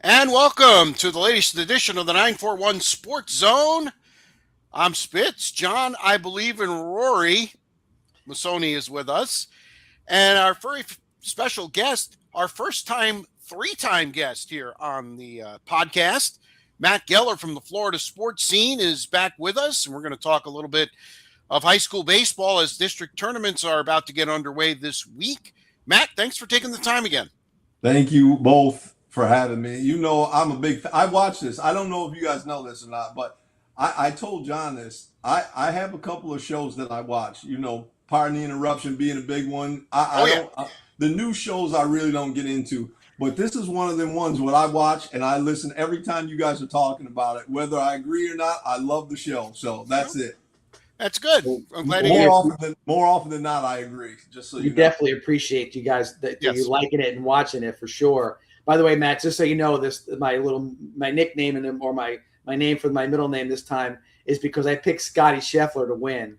And welcome to the latest edition of the 941 Sports Zone. I'm Spitz. John, I believe in Rory Masoni is with us. And our very special guest, our first time, three-time guest here on the podcast, Matt Geller from the Florida sports scene is back with us. And we're going to talk a little bit of high school baseball as district tournaments are about to get underway this week. Matt, thanks for taking the time again. Thank you both for having me. You know, I'm a big I watch this. I don't know if you guys know this or not, but I told John this. I have a couple of shows that I watch. You know, Pardon the Interruption being a big one. Oh, I yeah. don't the new shows I really don't get into, but this is one of them ones what I watch and I listen every time you guys are talking about it. Whether I agree or not, I love the show. So that's it. That's good. Well, I'm glad to More hear. often than not, I agree. Just so we you know. definitely appreciate you guys that Yes. you liking it and watching it for sure. By the way, Matt, just so you know, this my nickname or my name for my middle name this time is because I picked Scotty Scheffler to win.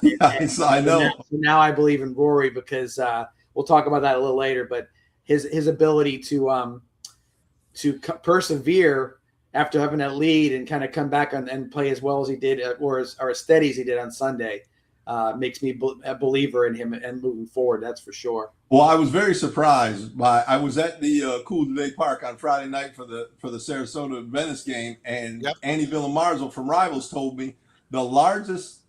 Yes, I know. So now I believe in Rory because we'll talk about that a little later. But his ability to persevere after having that lead and kind of come back and play as well as he did or as steady as he did on Sunday makes me a believer in him and moving forward. That's for sure. Well, I was very surprised by. I was at the Cool Today Park on Friday night for the Sarasota Venice game, and Yep. Andy Villamarzo from Rivals told me the largest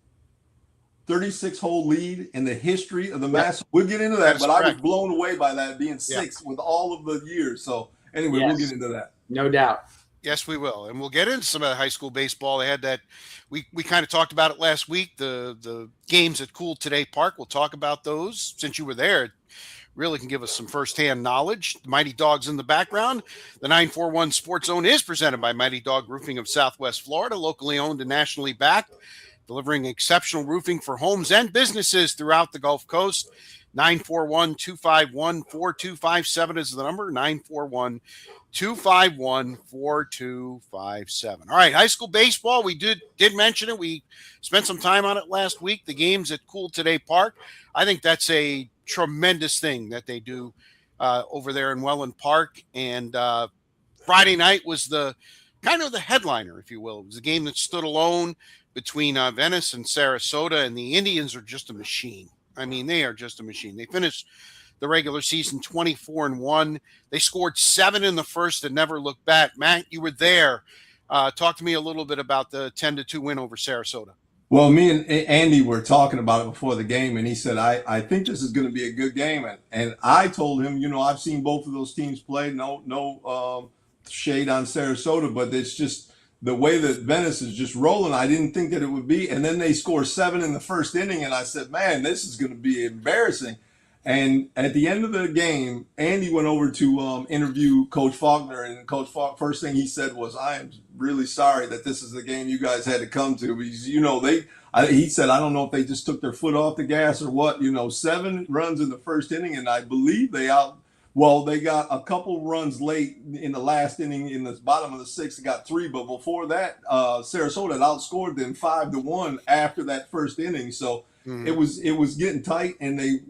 36-hole lead in the history of the Masters. We'll get into that, That's but I was correct. blown away by that being Yeah. six with all of the years. So anyway, we'll get into that. No doubt. Yes, we will, and we'll get into some of the high school baseball. They had that. We kind of talked about it last week. The games at Cool Today Park. We'll talk about those since you were there. It really can give us some firsthand knowledge. The Mighty Dogs in the background. The 941 Sports Zone is presented by Mighty Dog Roofing of Southwest Florida, locally owned and nationally backed, delivering exceptional roofing for homes and businesses throughout the Gulf Coast. 941-251-4257 is the number. 941-251-4257. All right, high school baseball. We did mention it. We spent some time on it last week. The games at Cool Today Park. I think that's a tremendous thing that they do over there in Welland Park. And Friday night was the kind of the headliner, if you will. It was a game that stood alone between Venice and Sarasota, and the Indians are just a machine. I mean, they are just a machine. They finished the regular season 24-1. They scored 7 in the first and never looked back. Matt, you were there. Talk to me a little bit about the 10-2 win over Sarasota. Well, me and Andy were talking about it before the game, and he said, I think this is going to be a good game. And I told him, you know, I've seen both of those teams play. No shade on Sarasota, but it's just the way that Venice is just rolling. I didn't think that it would be. And then they score 7 in the first inning, and I said, man, this is going to be embarrassing. And at the end of the game, Andy went over to interview Coach Faulkner, and Coach Faulkner, first thing he said was, "I am really sorry that this is the game you guys had to come to." Because, you know, he said, "I don't know if they just took their foot off the gas or what." You know, 7 runs in the first inning, and I believe they got a couple runs late in the last inning in the bottom of the 6th. They got 3, but before that, Sarasota had outscored them 5-1 after that first inning. So it was getting tight, and they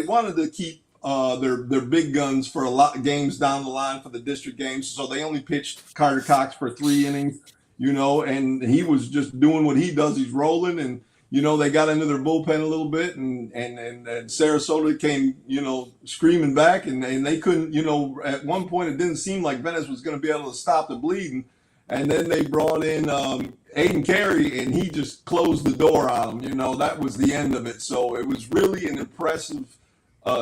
wanted to keep their big guns for a lot of games down the line for the district games. So they only pitched Carter Cox for 3 innings, you know, and he was just doing what he does. He's rolling, and you know, they got into their bullpen a little bit, and Sarasota came, you know, screaming back, and they couldn't, you know, at one point it didn't seem like Venice was going to be able to stop the bleeding. And then they brought in Aiden Carey, and he just closed the door on them. You know, that was the end of it. So it was really an impressive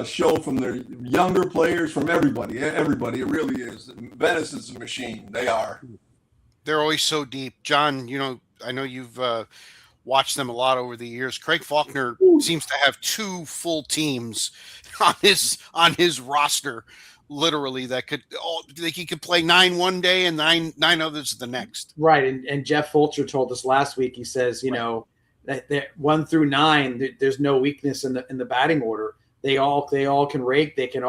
show from their younger players, from everybody. Everybody, it really is. Venice is a machine. They are. They're always so deep. John, you know, I know you've watched them a lot over the years. Craig Faulkner seems to have 2 full teams on his roster, literally, that could like he could play 9 one day and nine others the next. Right. And Jeff Fulcher told us last week, he says, you know, that 1 through 9, there's no weakness in the batting order. They all can rake. Again,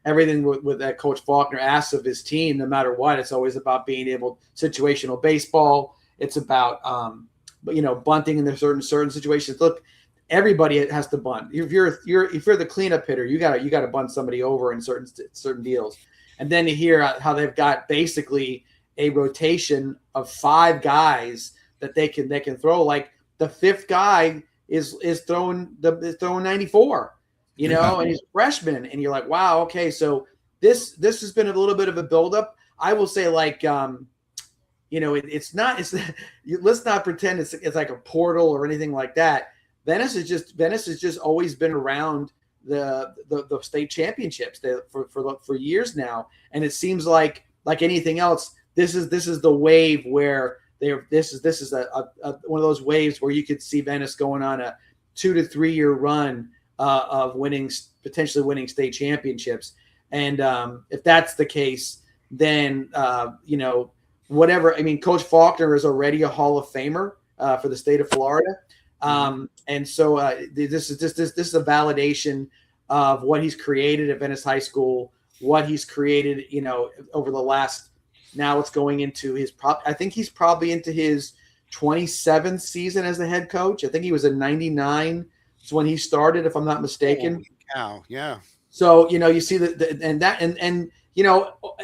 everything with that Coach Faulkner asks of his team, no matter what, it's always about being able situational baseball. It's about, bunting in their certain situations. Look, everybody has to bunt. If you're the cleanup hitter, you got to bunt somebody over in certain deals. And then to hear how they've got basically a rotation of 5 guys that they can throw. Like the 5th guy is throwing 94, and he's a freshman, and you're like, wow, okay, so this has been a little bit of a buildup. I will say, like, let's not pretend it's like a portal or anything like that. Venice has just always been around the state championships for years now, and it seems like anything else, this is the wave where this is a one of those waves where you could see Venice going on a 2 to 3 year run of potentially winning state championships, and if that's the case, then whatever. I mean, Coach Faulkner is already a Hall of Famer for the state of Florida. And so this is a validation of what he's created at Venice High School, what he's created, over the last, now it's going into I think he's probably into his 27th season as the head coach. I think he was in 99. It's when he started, if I'm not mistaken. Wow. Yeah. So, you see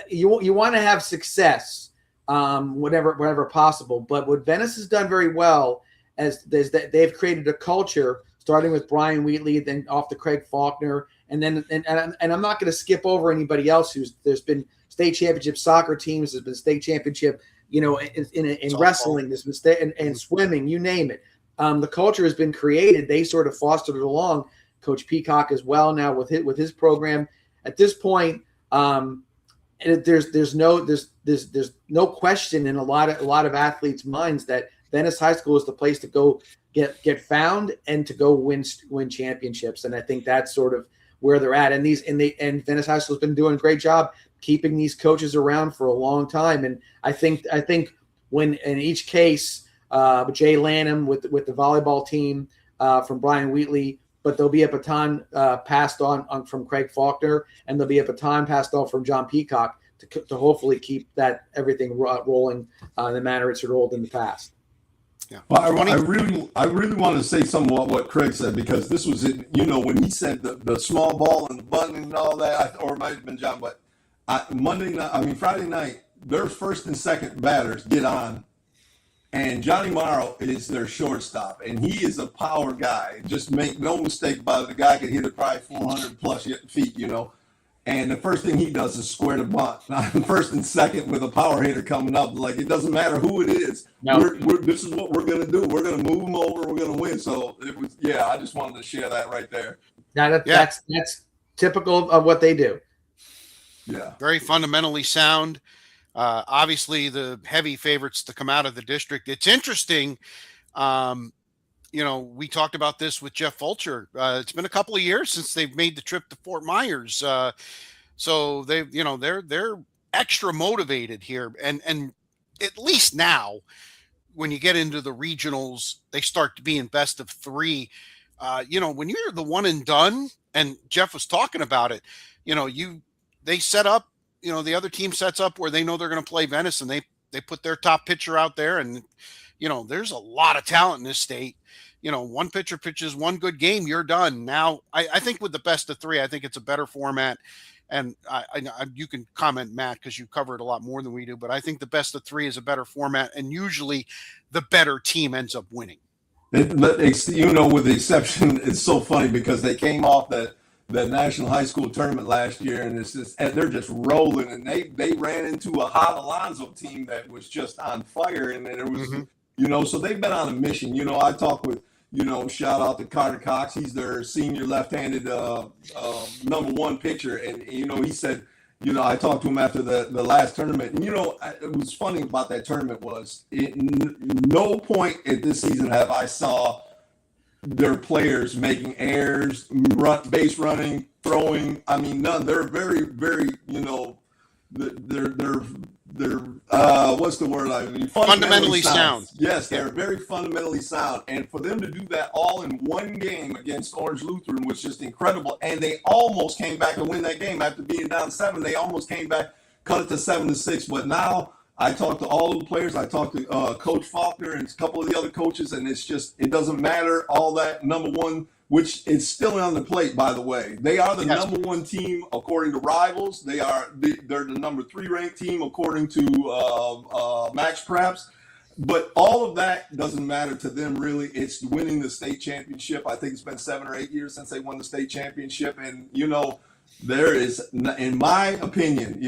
you want to have success, whatever possible. But what Venice has done very well is that they've created a culture, starting with Brian Wheatley, then off to Craig Faulkner, and I'm not going to skip over anybody else there's been state championship soccer teams, there's been state championship, in wrestling, there's been state and swimming, you name it. The culture has been created. They sort of fostered it along. Coach Peacock as well now with his program. At this point, there's no question in a lot of athletes' minds that Venice High School is the place to go get found and to go win championships. And I think that's sort of where they're at. And Venice High School has been doing a great job keeping these coaches around for a long time. And I think when in each case, Jay Lanham with the volleyball team from Brian Wheatley, but there'll be a baton passed on from Craig Faulkner, and there'll be a baton passed on from John Peacock to hopefully keep that everything rolling in the manner it's rolled in the past. Yeah. Well, I really want to say something about what Craig said, because this was it. When he said the small ball and the button and all that, or it might have been John, but Friday night, their first and second batters get on, and Johnny Morrow is their shortstop, and he is a power guy. Just make no mistake about it. The guy could hit it probably 400 plus feet, And the first thing he does is square the bunt. First and second with a power hitter coming up. Like, it doesn't matter who it is. No. This is what we're going to do. We're going to move them over. We're going to win. So it was, I just wanted to share that right there. That's typical of what they do. Yeah. Very fundamentally sound. Obviously, the heavy favorites to come out of the district. It's interesting. We talked about this with Jeff Fulcher. It's been a couple of years since they've made the trip to Fort Myers. So they're extra motivated here. And at least now, when you get into the regionals, they start to be in best of 3. When you're the one and done, and Jeff was talking about it, they set up, the other team sets up where they know they're going to play Venice, and they put their top pitcher out there. And, there's a lot of talent in this state. One pitcher pitches one good game, you're done. Now, I think with the best of 3, I think it's a better format. And you can comment, Matt, because you cover it a lot more than we do. But I think the best of 3 is a better format, and usually the better team ends up winning. With the exception, it's so funny because they came off that National High School tournament last year, and they're just rolling. And they ran into a hot Alonzo team that was just on fire, and it was so they've been on a mission. I talk with. Shout out to Carter Cox. He's their senior left-handed number 1 pitcher. And, he said, I talked to him after the last tournament. And, it was funny about that tournament was no point at this season have I saw their players making errors, base running, throwing. I mean, none. They're very, very, they're what's the word I mean? Fundamentally sound. Yes, they're very fundamentally sound. And for them to do that all in one game against Orange Lutheran was just incredible. And they almost came back and win that game after being down 7. They almost came back, cut it to 7-6. But now I talked to all the players. I talked to Coach Faulkner and a couple of the other coaches, and it's just, it doesn't matter. All that number one, which is still on the plate, by the way. They are the number one team according to Rivals. They're the number 3 ranked team according to Max Preps. But all of that doesn't matter to them, really. It's winning the state championship. I think it's been 7 or 8 years since they won the state championship. And, there is, in my opinion,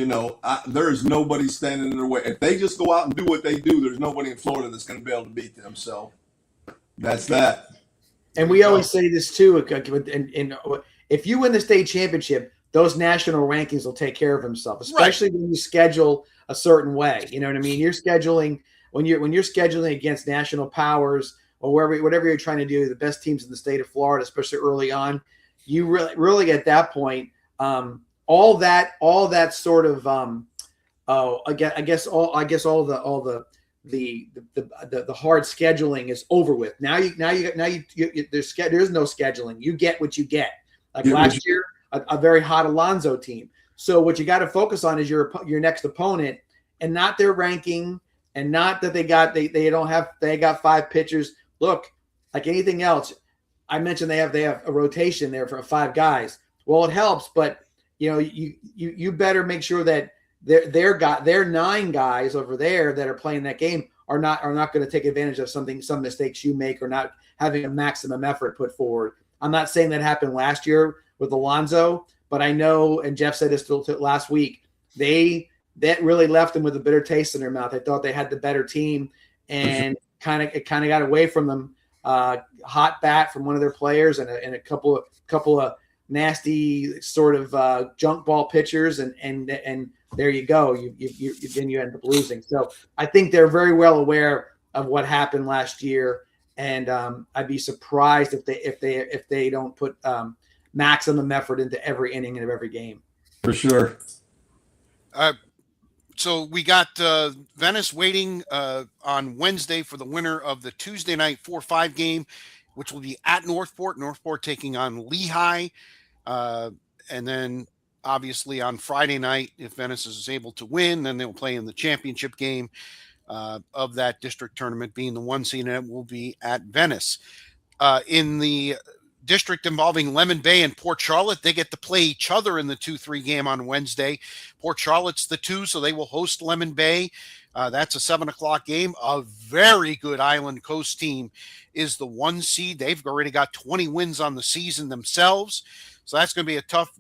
there is nobody standing in their way. If they just go out and do what they do, there's nobody in Florida that's going to be able to beat them. So that's that. And we always say this too. And if you win the state championship, those national rankings will take care of themselves, especially when you schedule a certain way. You know what I mean? You're scheduling when you're scheduling against national powers or whatever you're trying to do, the best teams in the state of Florida, especially early on. You really at that point. All that sort of I guess all the hard scheduling is over with. Now you there's no scheduling. You get what you get. Like last year, a very hot Alonzo team. So what you got to focus on is your next opponent, and not their ranking, and not that they got 5 pitchers. Look, like anything else, I mentioned they have a rotation there for 5 guys. Well, it helps, but you better make sure that their 9 guys over there that are playing that game are not going to take advantage of some mistakes you make, or not having a maximum effort put forward. I'm not saying that happened last year with Alonzo, but I know, and Jeff said this last week, that really left them with a bitter taste in their mouth. They thought they had the better team, and it kind of got away from them. Hot bat from one of their players, and a couple of nasty sort of junk ball pitchers, and there you go. Then you end up losing. So I think they're very well aware of what happened last year, and I'd be surprised if they don't put maximum effort into every inning of every game. For sure. So we got Venice waiting on Wednesday for the winner of the Tuesday night 4-5 game, which will be at Northport. Northport taking on Lehigh. And then obviously on Friday night, if Venice is able to win, then they'll play in the championship game of that district tournament, being the 1 seed, and it will be at Venice. In the district involving Lemon Bay and Port Charlotte, they get to play each other in the 2-3 game on Wednesday. Port Charlotte's the 2, so they will host Lemon Bay. That's a 7:00 game. A very good Island Coast team is the 1 seed. They've already got 20 wins on the season themselves. So that's going to be a tough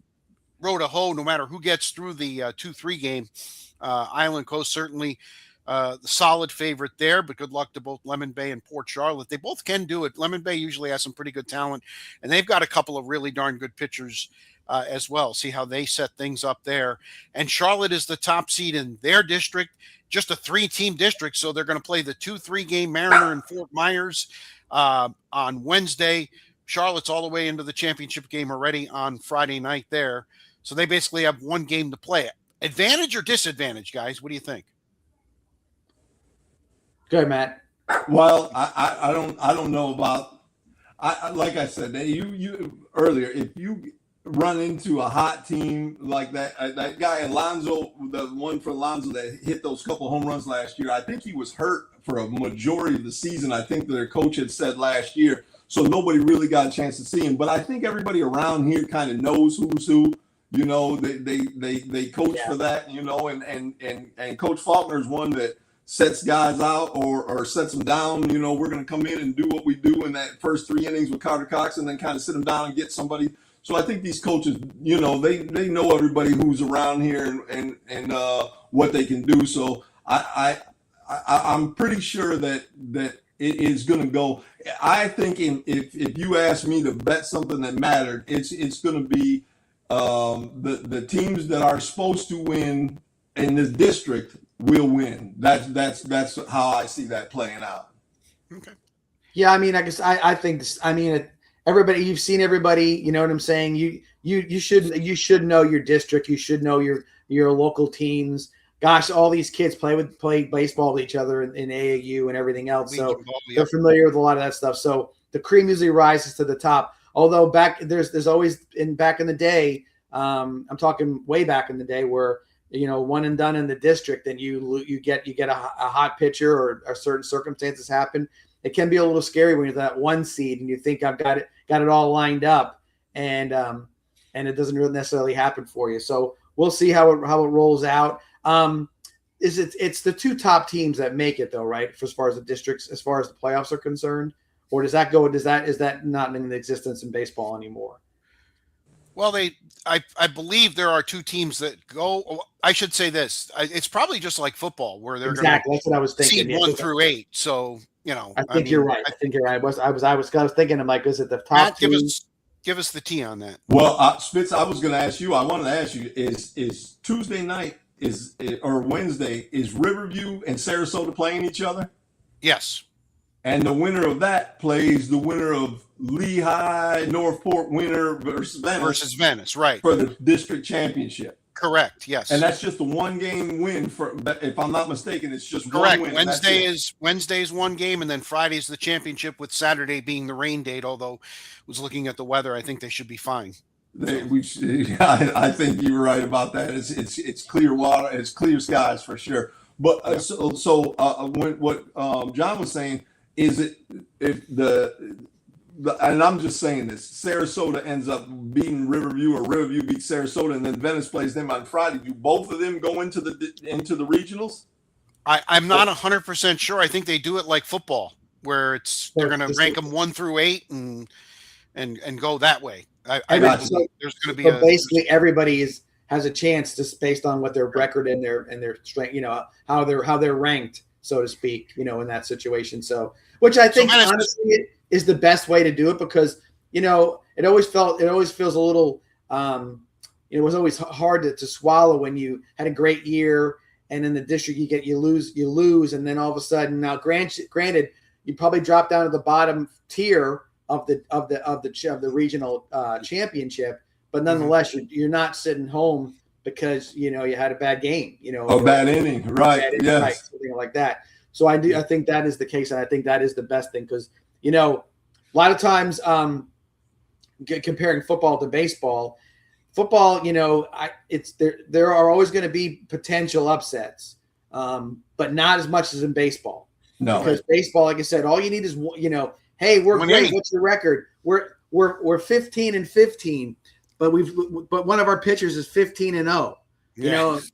road to hoe no matter who gets through the 2-3 game. Island Coast certainly the solid favorite there, but good luck to both Lemon Bay and Port Charlotte. They both can do it. Lemon Bay usually has some pretty good talent, and they've got a couple of really darn good pitchers as well. See how they set things up there. And Charlotte is the top seed in their district, just a 3-team district, so they're going to play the 2-3 game Mariner and Fort Myers on Wednesday. Charlotte's all the way into the championship game already on Friday night there. So they basically have 1 game to play. Advantage or disadvantage, guys? What do you think? Good, Matt. Well, I don't know about. Like I said, you earlier, if you run into a hot team like that guy Alonzo, the one for Alonzo that hit those couple home runs last year, I think he was hurt for a majority of the season. I think their coach had said last year, so nobody really got a chance to see him. But I think everybody around here kind of knows who's who. They coach for that. And Coach Faulkner is one that sets guys out or sets them down. We're going to come in and do what we do in that first 3 innings with Carter Cox, and then kind of sit them down and get somebody. So I think these coaches, they know everybody who's around here and what they can do. So I'm pretty sure that it is going to go. I think if you ask me to bet something that mattered, it's going to be the teams that are supposed to win in this district will win. That's how I see that playing out. Okay. Yeah, I mean, I guess I think this. I mean, everybody, you've seen everybody. You know what I'm saying? You should know your district. You should know your local teams. Gosh, all these kids play baseball with each other in AAU and everything else. So they're familiar with a lot of that stuff. So the cream usually rises to the top. Although there's always back in the day, I'm talking way back in the day, where one and done in the district, then you get a hot pitcher or certain circumstances happen. It can be a little scary when you're that 1 seed and you think I've got it all lined up, and it doesn't really necessarily happen for you. So we'll see how it rolls out. It's the 2 top teams that make it though, right? As far as the districts, as far as the playoffs are concerned, or is that not in existence in baseball anymore? Well, I believe there are 2 teams that go. I should say this: it's probably just like football, where they're exactly. That's what I was thinking. seed 1 through 8. So I think you're right. I think you're right. I was thinking, I'm like, is it the top Matt, 2? give us the tea on that. Well, Spitz, I was going to ask you. I wanted to ask you: is Tuesday night or Wednesday, is Riverview and Sarasota playing each other? Yes. And the winner of that plays the winner of Lehigh, Northport winner versus Venice right? For the district championship. Correct. Yes. And that's just a 1-game win if I'm not mistaken, it's just correct. One win. Wednesday's 1 game, and then Friday's the championship, with Saturday being the rain date. Although, was looking at the weather, I think they should be fine. I think you were right about that. It's clear water, it's clear skies for sure. But what John was saying is if and I'm just saying this, Sarasota ends up beating Riverview, or Riverview beats Sarasota, and then Venice plays them on Friday. Do both of them go into the regionals? I'm not 100% sure. I think they do it like football, where they're going to rank them 1 through 8 and go that way. There's going to be basically everybody has a chance, just based on what their record and their strength, how they're ranked, so to speak, in that situation. So, which I think honestly is the best way to do it, because it always feels a little it was always hard to swallow when you had a great year and in the district you lose, and then all of a sudden, now granted you probably drop down to the bottom tier of the regional championship, but nonetheless you're not sitting home because you had a bad game, a bad inning, right? Yes, right, something like that. So I think that is the case, and I think that is the best thing, because a lot of times comparing football to baseball, there are always going to be potential upsets, but not as much as in baseball. No, because baseball, like I said, all you need is hey, we're great. What's your record? We're 15-15, but one of our pitchers is 15-0. Because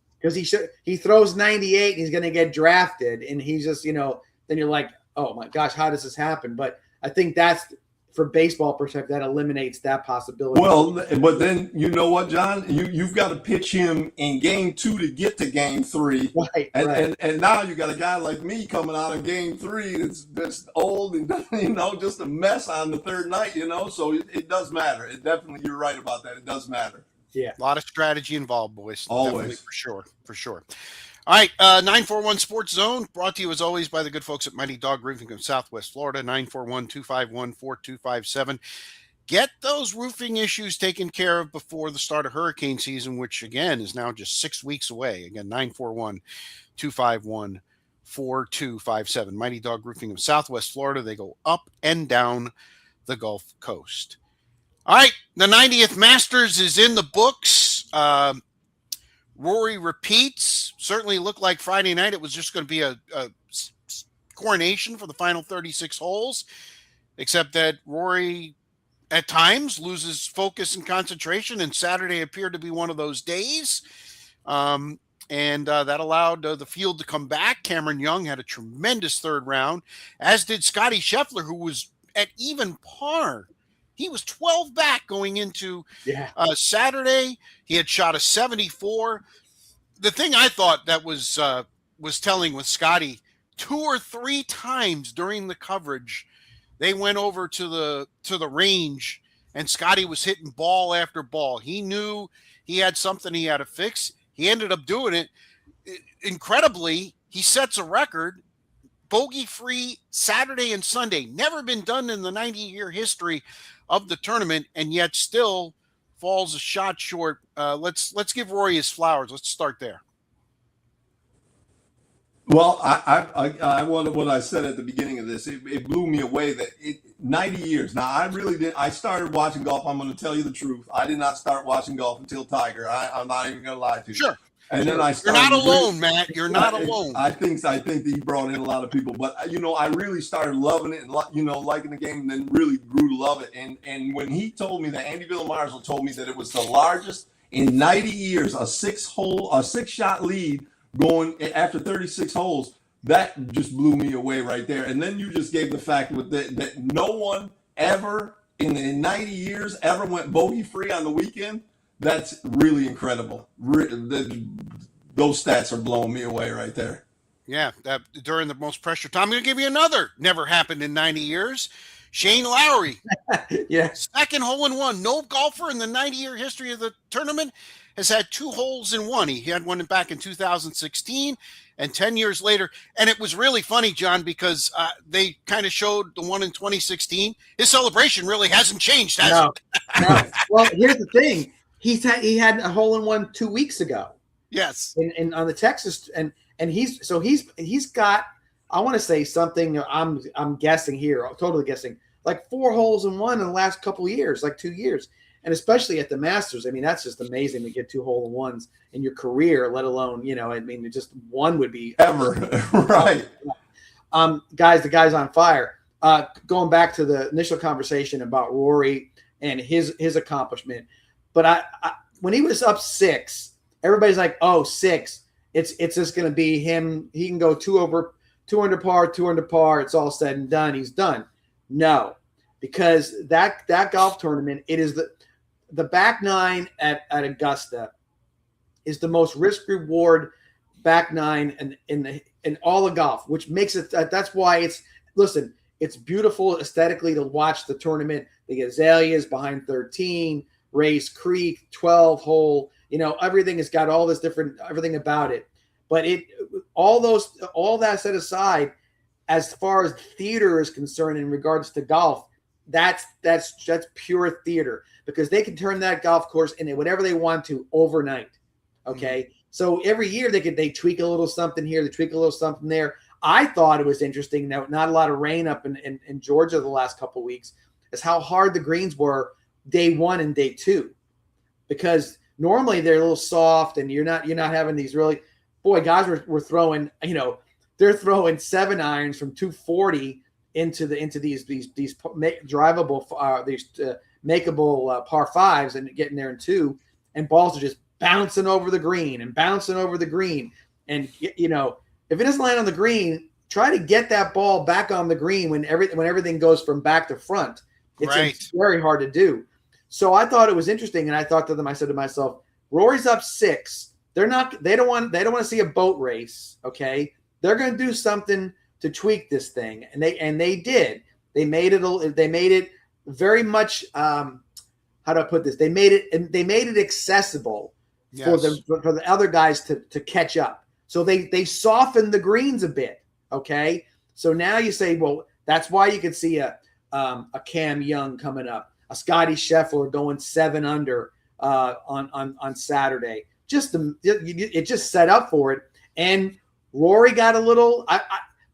he throws 98 and he's going to get drafted, and he's just then you're like, oh my gosh, how does this happen? But I think that's, for baseball perspective, that eliminates that possibility. Well, but then you know what, John? You've got to pitch him in game 2 to get to game 3. Right. And now you got a guy like me coming out of game 3 that's old and just a mess on the third night, so it does matter. It definitely, you're right about that. It does matter. Yeah. A lot of strategy involved, boys. Always. Definitely, for sure. All right, 941 Sports Zone, brought to you as always by the good folks at Mighty Dog Roofing of Southwest Florida, 941-251-4257. Get those roofing issues taken care of before the start of hurricane season, which, again, is now just 6 weeks away. Again, 941-251-4257. Mighty Dog Roofing of Southwest Florida. They go up and down the Gulf Coast. All right, the 90th Masters is in the books. Rory repeats. Certainly looked like Friday night it was just going to be a coronation for the final 36 holes, except that Rory at times loses focus and concentration, and Saturday appeared to be one of those days. And that allowed the field to come back. Cameron Young had a tremendous third round, as did Scotty Scheffler, who was at even par. He was 12 back going into Saturday. He had shot a 74. The thing I thought that was telling with Scotty, 2 or 3 times during the coverage, they went over to the range, and Scotty was hitting ball after ball. He knew he had something he had to fix. He ended up doing it. Incredibly, he sets a record, bogey-free Saturday and Sunday. Never been done in the 90-year history of the tournament, and yet still falls a shot short. Let's give Rory his flowers. Let's start there. Well, I wanted what I said at the beginning of this. It blew me away that 90 years. Now, I really did. I started watching golf. I'm going to tell you the truth. I did not start watching golf until Tiger. I'm not even going to lie to you. Sure. And then I You're started. not alone, Matt. You're not alone. I think he brought in a lot of people, but I really started loving it and liking the game, and then really grew to love it. And when he told me that Andy Villamarsla told me that it was the largest in 90 years, a six-shot lead going after 36 holes, that just blew me away right there. And then you just gave the fact that no one ever in 90 years ever went bogey free on the weekend. That's really incredible. Those stats are blowing me away right there. Yeah, that during the most pressure time. I'm going to give you another. Never happened in 90 years. Shane Lowry. Yeah. Second hole in one. No golfer in the 90-year history of the tournament has had 2 holes in one. He had one back in 2016 and 10 years later. And it was really funny, John, because they kind of showed the one in 2016. His celebration really hasn't changed, has it? No. Well, here's the thing. He had a hole in one 2 weeks ago. Yes. In on the Texas and he's got, I want to say something, I'm guessing here, I'm totally guessing, like 4 holes in one in the last couple of years, like 2 years. And especially at the Masters, I mean, that's just amazing to get 2 hole in ones in your career, let alone, I mean, just one would be ever. Right. The guy's on fire. Going back to the initial conversation about Rory and his accomplishment. But I when he was up 6, everybody's like, oh, 6. It's just going to be him. He can go 2 under par. It's all said and done. He's done. No, because that golf tournament, it is the back 9 at Augusta is the most risk reward back 9 in all of golf, which makes it. That's why it's beautiful aesthetically to watch the tournament. The azaleas behind 13. Race Creek, 12 hole, everything has got all this different, everything about it. But all that set aside, as far as theater is concerned in regards to golf, that's pure theater, because they can turn that golf course into whatever they want to overnight. Okay. Mm-hmm. So every year they tweak a little something here, they tweak a little something there. I thought it was interesting that not a lot of rain up in Georgia the last couple of weeks, is how hard the greens were day 1 and day 2, because normally they're a little soft and you're not having these really, guys were throwing, they're throwing 7 irons from 240 into these drivable, makeable par 5s and getting there in 2, and balls are just bouncing over the green. And if it doesn't land on the green, try to get that ball back on the green when everything goes from back to front. It's very hard to do. So I thought it was interesting, and I said to myself, Rory's up 6. They don't want to see a boat race. Okay. They're going to do something to tweak this thing. And they did. They made it very much, how do I put this? They made it accessible for the other guys to catch up. So they softened the greens a bit. Okay. So now you say, well, that's why you could see a Cam Young coming up, a Scotty Scheffler going 7 under on Saturday. It just set up for it. And Rory got a little,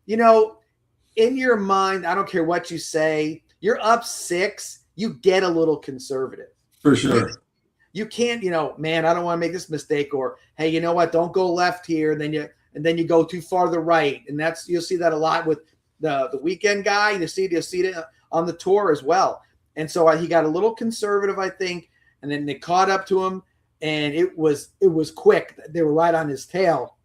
in your mind, I don't care what you say, you're up 6, you get a little conservative. For sure. You can't, man, I don't want to make this mistake, or, hey, you know what, don't go left here, and then you go too far to the right. And you'll see that a lot with the weekend guy. You'll see it on the tour as well. And so he got a little conservative, I think, and then they caught up to him, and it was quick. They were right on his tail.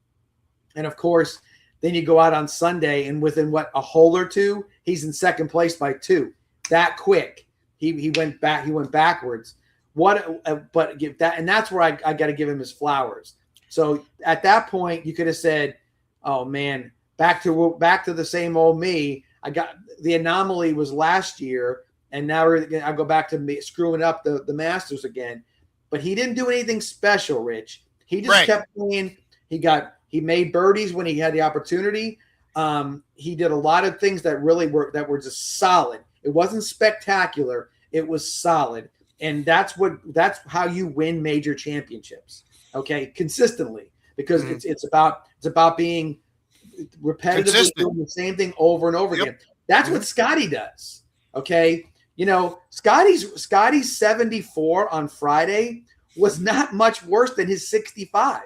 And of course, then you go out on Sunday, and within a hole or 2, he's in second place by 2. That quick, he went back. He went backwards. But give that, and that's where I got to give him his flowers. So at that point, you could have said, "Oh man, back to the same old me." I got the anomaly was last year, and now I go back to me screwing up the Masters again. But he didn't do anything special, Rich. He just kept playing. He made birdies when he had the opportunity. He did a lot of things that were just solid. It wasn't spectacular. It was solid. And that's how you win major championships. Okay. Consistently, because it's about being repetitively doing the same thing over and over again. That's what Scotty does. Okay. Scotty's 74 on Friday was not much worse than his 65.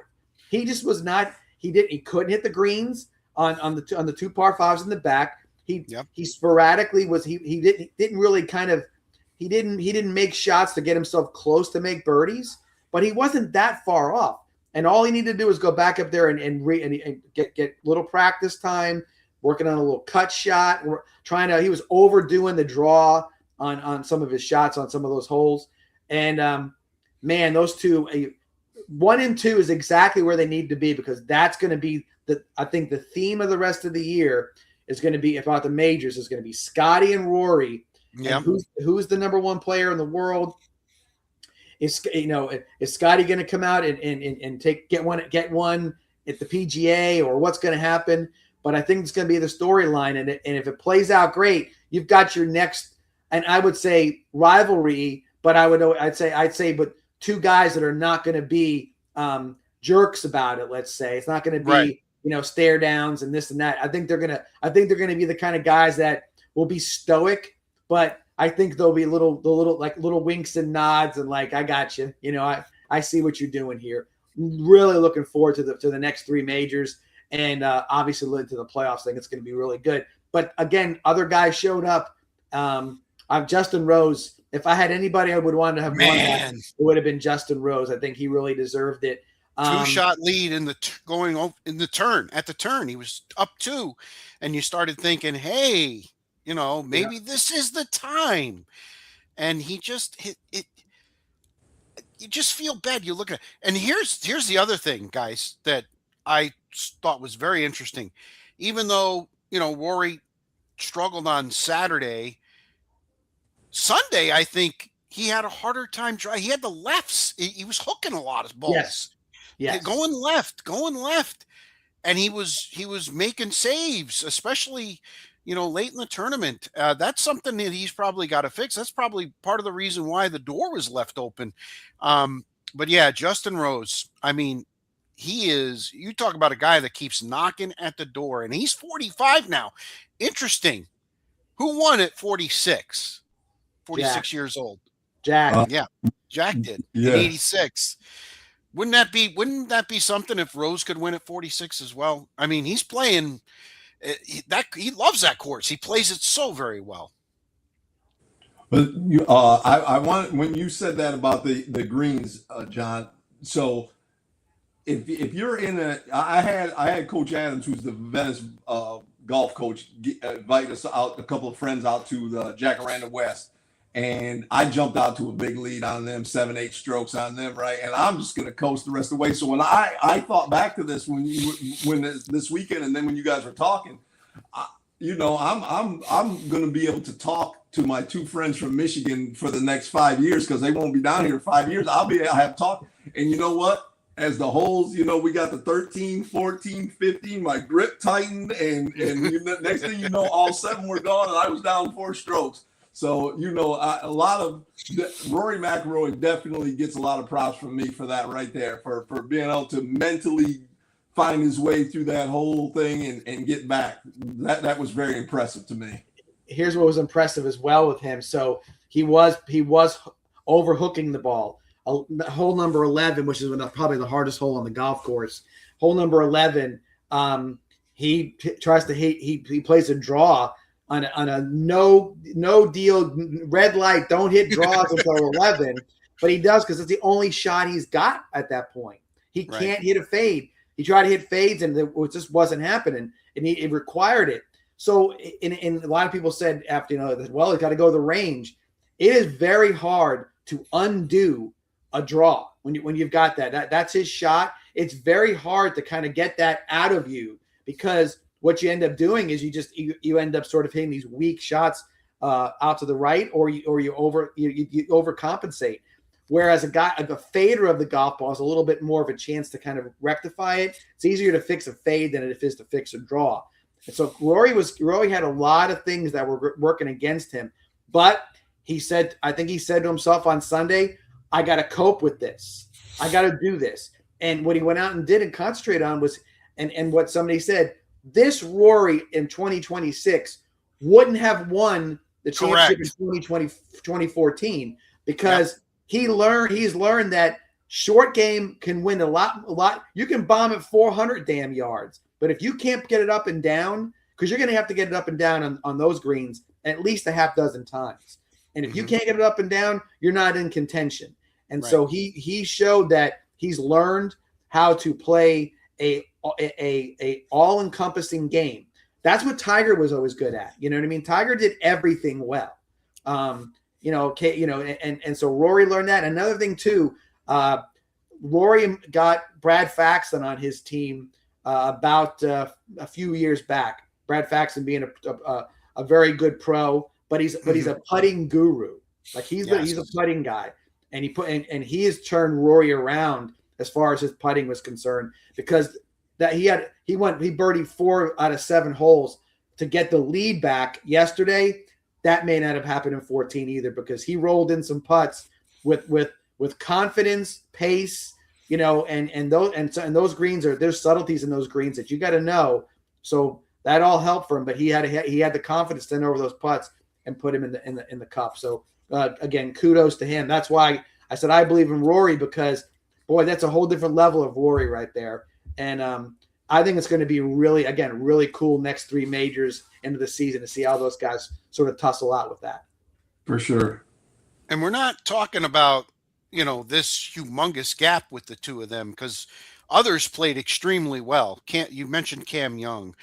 He just was not. He couldn't hit the greens on the two par fives in the back. He sporadically was. He didn't really kind of. He didn't make shots to get himself close to make birdies, but he wasn't that far off. And all he needed to do was go back up there and get little practice time, working on a little cut shot. He was overdoing the draw on some of his shots on some of those holes. And man, those two, 1 and 2 is exactly where they need to be, because that's going to be I think the theme of the rest of the year is going to be about the majors is going to be Scotty and Rory. Yeah. Who's the number one player in the world? Is Scotty going to come out and get one at the PGA, or what's going to happen? But I think it's going to be the storyline, and if it plays out great, you've got your next, and I would say rivalry, but I'd say, but two guys that are not going to be jerks about it. Let's say it's not going to be right. Stare downs and this and that. I think they're going to be the kind of guys that will be stoic, but I think there'll be little winks and nods and like, I got you. I see what you're doing here. Really looking forward to the next 3 majors, and obviously looking to the playoffs. I think it's going to be really good. But again, other guys showed up. Justin Rose. If I had anybody I would want to have won that, it would have been Justin Rose. I think he really deserved it. 2-shot lead in the turn. At the turn, he was up 2, and you started thinking, hey, maybe this is the time. And he just hit it. You just feel bad. You look at it. And here's the other thing, guys, that I thought was very interesting. Even though, Rory struggled on Saturday, Sunday, I think he had a harder time trying. He had the lefts. He was hooking a lot of balls. Yes. Going left. And he was making saves, especially, late in the tournament. That's something that he's probably got to fix. That's probably part of the reason why the door was left open. But yeah, Justin Rose, I mean, you talk about a guy that keeps knocking at the door, and he's 45 now. Interesting. Who won at 46? 46 years old. Jack. Jack did Yeah. in 86. Wouldn't that be something if Rose could win at 46 as well? I mean, he's playing he loves that course. He plays it so very well. But I want, when you said that about the greens, John. So if you're I had Coach Adams, who's the Venice golf coach, invite us out, a couple of friends out to the Jacaranda West, and I jumped out to a big lead on them, 7-8 strokes on them, right? And I'm just gonna coast the rest of the way. So when I thought back to this when this weekend, and then when you guys were talking, I'm gonna be able to talk to my 2 friends from Michigan for the next 5 years, because they won't be down here 5 years. I'll have talk, and you know what? As the holes, we got the 13, 14, 15, my grip tightened, and next thing you know, all 7 were gone, and I was down 4 strokes. So, a lot of Rory McIlroy definitely gets a lot of props from me for that right there, for being able to mentally find his way through that whole thing and get back. That was very impressive to me. Here's what was impressive as well with him. So he was overhooking the ball. Hole number 11, which is probably the hardest hole on the golf course. Hole number 11, he tries to he plays a draw on a no deal red light. Don't hit draws until 11, but he does, because it's the only shot he's got at that point. He can't hit a fade. He tried to hit fades, and it just wasn't happening, and it required it. So, and a lot of people said after, well, he's got to go to the range. It is very hard to undo a draw when you've got that's his shot. It's very hard to kind of get that out of you, because what you end up doing is you end up sort of hitting these weak shots out to the right, or you overcompensate. Whereas a fader of the golf ball is a little bit more of a chance to kind of rectify it. It's easier to fix a fade than it is to fix a draw. And so Rory had a lot of things that were working against him, but I think he said to himself on Sunday, I got to cope with this. I got to do this. And what he went out and did and concentrated on was, and what somebody said, this Rory in 2026 wouldn't have won the championship in 2014, because he's learned that short game can win a lot. You can bomb at 400 damn yards, but if you can't get it up and down, because you're going to have to get it up and down on those greens at least a half dozen times. And if you can't get it up and down, you're not in contention. And so he showed that he's learned how to play a all-encompassing game. That's what Tiger was always good at. You know what I mean? Tiger did everything well. And so Rory learned that. Another thing too, Rory got Brad Faxon on his team about a few years back. Brad Faxon being a very good pro, but he's a putting guru. Like he's a putting guy, and he has turned Rory around as far as his putting was concerned, because that he birdied 4 out of 7 holes to get the lead back yesterday. That may not have happened in 14 either, because he rolled in some putts with confidence, pace, and those greens there's subtleties in those greens that you got to know. So that all helped for him, but he had the confidence to enter over those putts and put him in the cup. So again, kudos to him. That's why I said I believe in Rory, because boy, that's a whole different level of Rory right there. And I think it's going to be really cool next 3 majors into the season to see how those guys sort of tussle out with that. For sure. And we're not talking about, this humongous gap with the two of them, because others played extremely well. You mentioned Cam Young.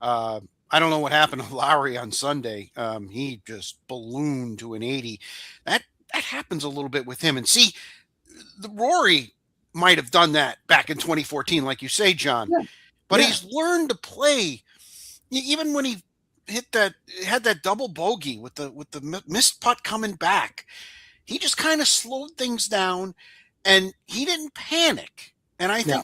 I don't know what happened to Lowry on Sunday. He just ballooned to an 80. That happens a little bit with him. And see, the Rory might have done that back in 2014, like you say, John. Yeah. But he's learned to play. Even when he had that double bogey with the missed putt coming back, he just kind of slowed things down, and he didn't panic. And I think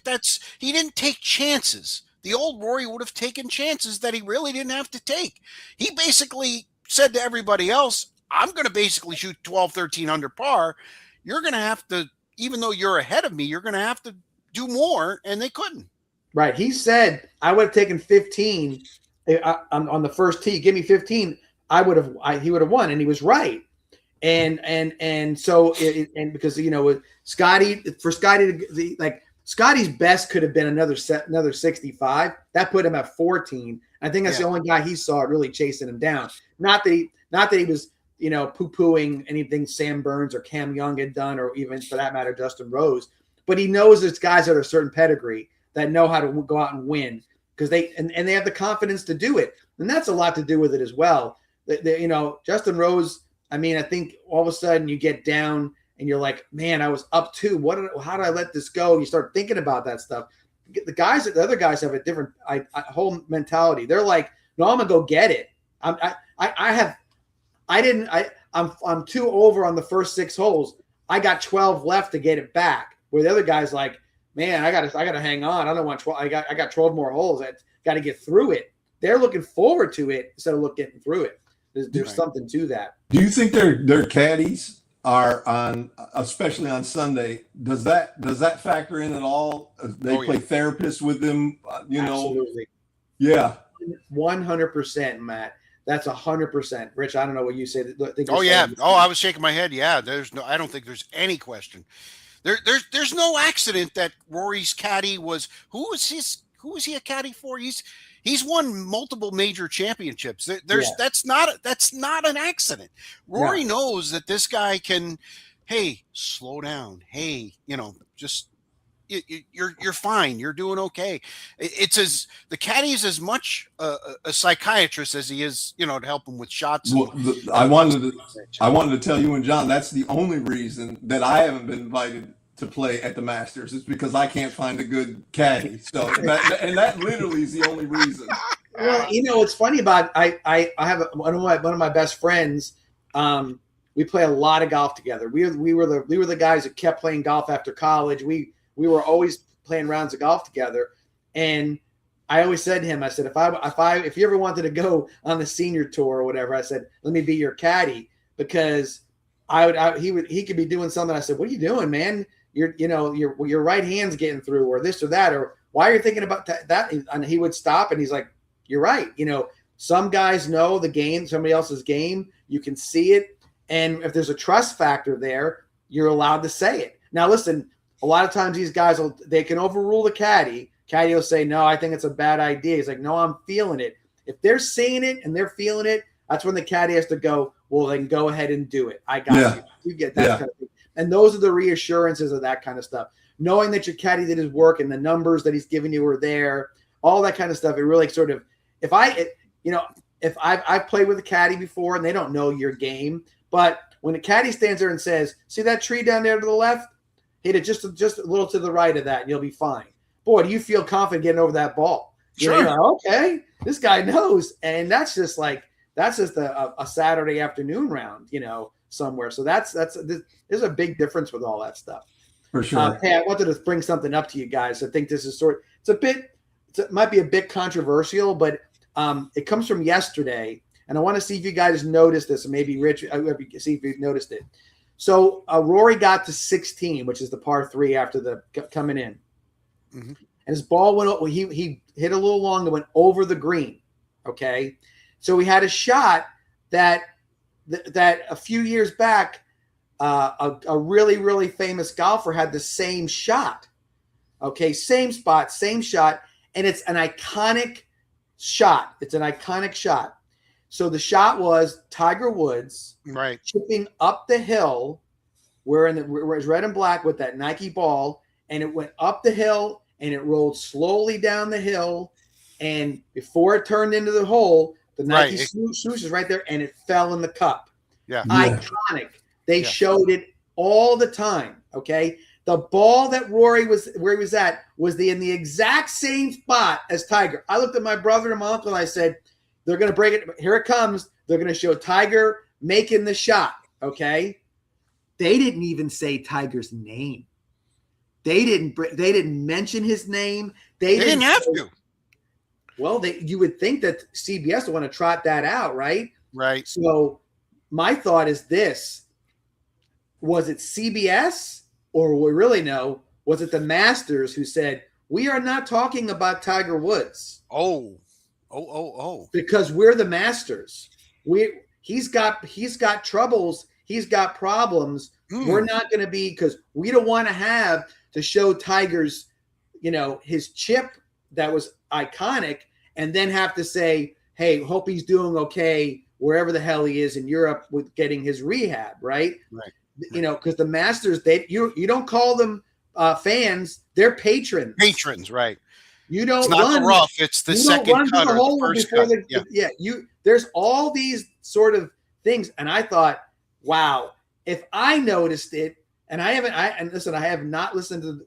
he didn't take chances. The old Rory would have taken chances that he really didn't have to take. He basically said to everybody else, I'm going to basically shoot 12, 13 under par. You're going to have to, even though you're ahead of me, you're going to have to do more, and they couldn't. Right. He said, I would have taken 15 on the first tee. Give me 15. He would have won, and he was right. And so because Scotty, Scotty's best could have been another 65. That put him at 14. I think that's the only guy he saw really chasing him down. Not that he was poo-pooing anything Sam Burns or Cam Young had done, or even for that matter Justin Rose, but he knows there's guys that are a certain pedigree that know how to go out and win, because they have the confidence to do it, and that's a lot to do with it as well. Justin Rose. I mean, I think all of a sudden you get down and you're like, man, I was up 2. How did I let this go? You start thinking about that stuff. The other guys have a different whole mentality. They're like, no, I'm gonna go get it. I'm 2 over on the first 6 holes. I got 12 left to get it back. Where the other guy's like, man, I gotta hang on. I don't want 12. I got 12 more holes. I got to get through it. They're looking forward to it instead of getting through it. There's something to that. Do you think their caddies are on, especially on Sunday? Does that factor in at all? They play therapists with them. Absolutely. Yeah. 100%, Matt. That's 100%. Rich, I don't know what you say. I was shaking my head. Yeah. I don't think there's any question. There's no accident that Rory's caddy was. Who was he a caddy for? He's won multiple major championships. That's not an accident. Rory knows that this guy can, hey, slow down. Hey, just you're fine. You're doing okay. The caddy is as much a psychiatrist as he is, to help him with shots. Well, I wanted to tell you and John, that's the only reason that I haven't been invited to play at the Masters. It's because I can't find a good caddy. So that literally is the only reason. Well, it's funny about I have one of my best friends. We play a lot of golf together. We were the guys that kept playing golf after college. We were always playing rounds of golf together. And I always said to him, I said, if you ever wanted to go on the senior tour or whatever, I said, let me be your caddy, because he could be doing something. I said, what are you doing, man? Your right hand's getting through, or this or that, or why are you thinking about that? And he would stop and he's like, you're right. Some guys know the game, somebody else's game. You can see it. And if there's a trust factor there, you're allowed to say it. Now, listen, a lot of times these guys they can overrule the caddy. Caddy will say, no, I think it's a bad idea. He's like, no, I'm feeling it. If they're seeing it and they're feeling it, that's when the caddy has to go, well, then go ahead and do it. I got you. You get that kind of thing. And those are the reassurances of that kind of stuff. Knowing that your caddy did his work and the numbers that he's giving you are there, all that kind of stuff. It really sort of, if I've played with a caddy before and they don't know your game, but when the caddy stands there and says, see that tree down there to the left? Hit it just a little to the right of that and you'll be fine. Boy, do you feel confident getting over that ball? Sure. You're like, okay, this guy knows. And that's just a Saturday afternoon round, somewhere. So there's a big difference with all that stuff. For sure. Hey, I wanted to bring something up to you guys. I think this is it might be a bit controversial, but it comes from yesterday. And I want to see if you guys noticed this, and maybe Rich, see if you've noticed it. So Rory got to 16, which is the par 3 after the coming in. Mm-hmm. And his ball went, he hit a little long that went over the green. Okay. So he had a shot that a few years back, a really, really famous golfer had the same shot. Okay. Same spot, same shot. And it's an iconic shot. So the shot was Tiger Woods chipping up the hill where it was red and black with that Nike ball. And it went up the hill and it rolled slowly down the hill. And before it turned into the hole, the Nike swoosh is right there and it fell in the cup. Yeah. Iconic. They showed it all the time. Okay. The ball that Rory was where he was at was in the exact same spot as Tiger. I looked at my brother and my uncle and I said, they're going to break it. Here it comes. They're going to show Tiger making the shot. Okay. They didn't even say Tiger's name. They didn't mention his name. They didn't have to. Well, you would think that CBS would want to trot that out, right? Right. So my thought is this. Was it CBS or we really know, was it the Masters who said, we are not talking about Tiger Woods? Oh. Because we're the Masters. He's got troubles. He's got problems. We're not going to be, because we don't want to have to show Tiger's, his chip that was iconic and then have to say, hey, hope he's doing okay wherever the hell he is in Europe with getting his rehab, right? Right. Because the Masters, you don't call them fans, they're patrons. Patrons, right. You don't it's not run the rough, it's the second cut or the first cut. There's all these sort of things. And I thought, wow, if I noticed it, and I have not listened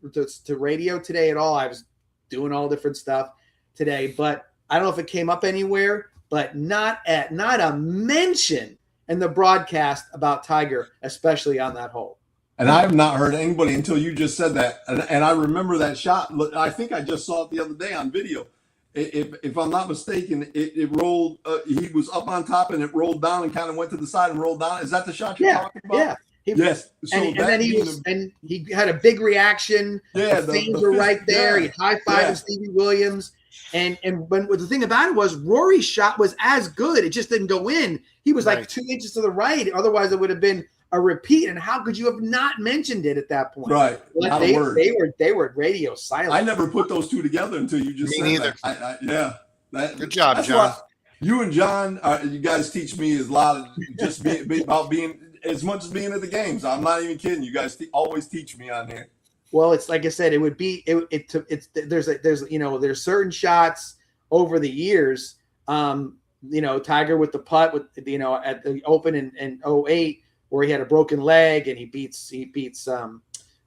to radio today at all. I was doing all different stuff today, but I don't know if it came up anywhere, but not a mention in the broadcast about Tiger, especially on that hole. And I have not heard anybody until you just said that. And I remember that shot. I think I just saw it the other day on video. If I'm not mistaken, it rolled. He was up on top and it rolled down and kind of went to the side and rolled down. Is that the shot you're talking about? Yeah. Yes. So and then he had a big reaction. Yeah, the fans were right there. He high-fived Stevie Williams. And the thing about it was Rory's shot was as good. It just didn't go in. He was like 2 inches to the right. Otherwise, it would have been a repeat. And how could you have not mentioned it at that point? Right. Not a word. They were radio silent. I never put those two together until you just Me said neither. that. Good job, John. You and John, you guys teach me a lot of just about being as much as being at the games. I'm not even kidding. You guys always teach me on here. Well, it's like I said, it would be there's certain shots over the years. Tiger with the putt with at the Open in 08 where he had a broken leg and he beats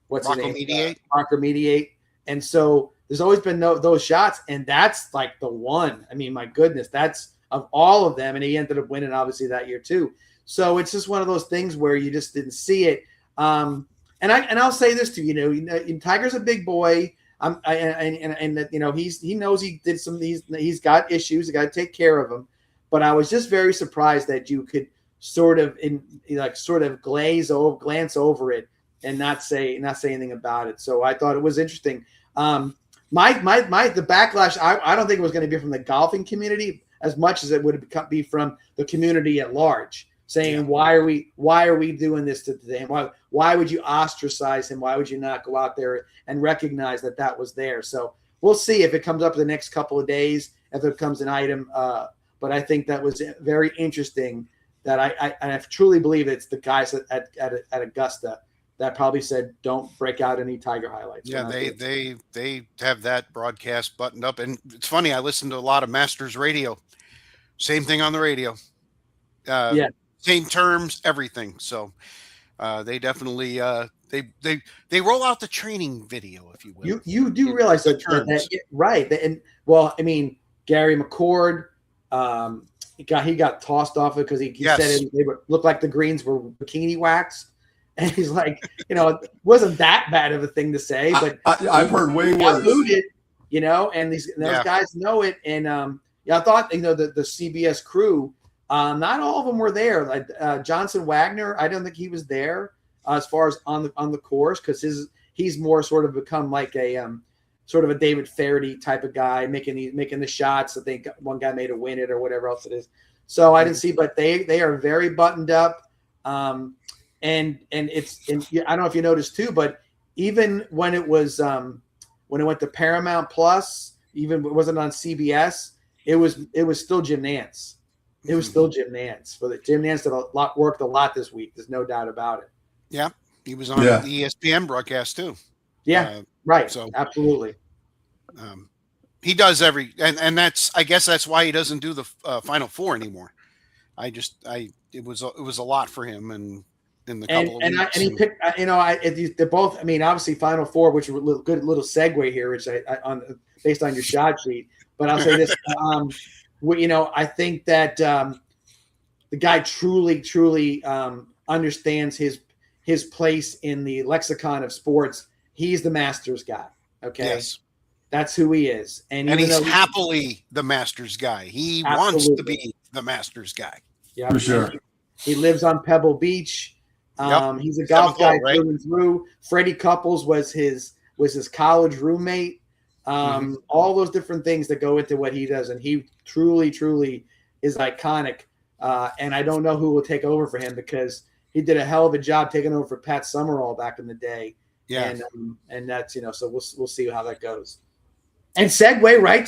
what's his name? Marco Mediate. And so there's always been those shots, and that's like the one. I mean, my goodness, that's of all of them, and he ended up winning obviously that year too. So it's just one of those things where you just didn't see it. And I'll say this to you, Tiger's a big boy. He knows he did he's got issues. You got to take care of them. But I was just very surprised that you could sort of glance over it and not say anything about it. So I thought it was interesting. The backlash, I don't think it was going to be from the golfing community as much as it would be from the community at large. saying, Yeah. why are we doing this to him? Why would you ostracize him? Why would you not go out there and recognize that was there? So we'll see if it comes up in the next couple of days, if it becomes an item. But I think that was very interesting. That I truly believe it's the guys at Augusta that probably said, don't break out any Tiger highlights. Yeah, they have that broadcast buttoned up. And it's funny, I listen to a lot of Masters radio. Same thing on the radio. Yeah. Same terms, everything. So they definitely they roll out the training video, if you will. You do realize that right. And well, I mean, Gary McCord, he got tossed off it because he Yes. said they looked like the greens were bikini waxed. And he's like, it wasn't that bad of a thing to say, but I've heard way worse. Looted, and those guys know it. And I thought the CBS crew, not all of them were there. Like Johnson Wagner, I don't think he was there as far as on the course because he's more sort of become like a sort of a David Faraday type of guy making the shots. I think one guy made a win it or whatever else it is. So I didn't see, but they are very buttoned up. And I don't know if you noticed too, but even when it was when it went to Paramount Plus, even it wasn't on CBS, it was still Jim Nantz. It was still Jim Nantz. Jim Nantz worked a lot this week. There's no doubt about it. Yeah, he was on the ESPN broadcast too. Yeah, right. So absolutely. He does and I guess that's why he doesn't do the Final Four anymore. It was a lot for him and. In the couple of weeks. And he picked, they're both. I mean, obviously, Final Four, which was a good little segue here, which based on your shot sheet. But I'll say this: I think that the guy truly understands his place in the lexicon of sports. He's the Masters guy. Okay, yes, that's who he is, and he's happily the Masters guy. He wants to be the Masters guy. Yeah, for sure. He lives on Pebble Beach. He's a golf guy through and through. Freddie Couples was his college roommate. All those different things that go into what he does, and he truly is iconic. And I don't know who will take over for him because he did a hell of a job taking over for Pat Summerall back in the day. Yeah, and that's so we'll see how that goes. And segue right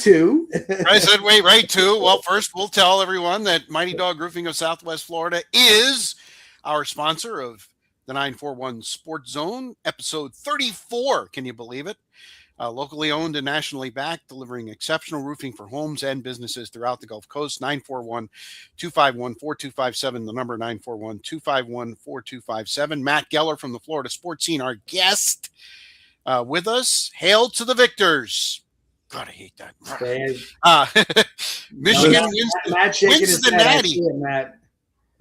to. Well, first we'll tell everyone that Mighty Dog Roofing of Southwest Florida is our sponsor of the 941 Sports Zone, episode 34. Can you believe it? Locally owned and nationally backed, delivering exceptional roofing for homes and businesses throughout the Gulf Coast. 941-251-4257, the number 941-251-4257. Matt Geller from the Florida Sports Scene, our guest with us. Hail to the victors. God, I hate that. Michigan wins the Natty.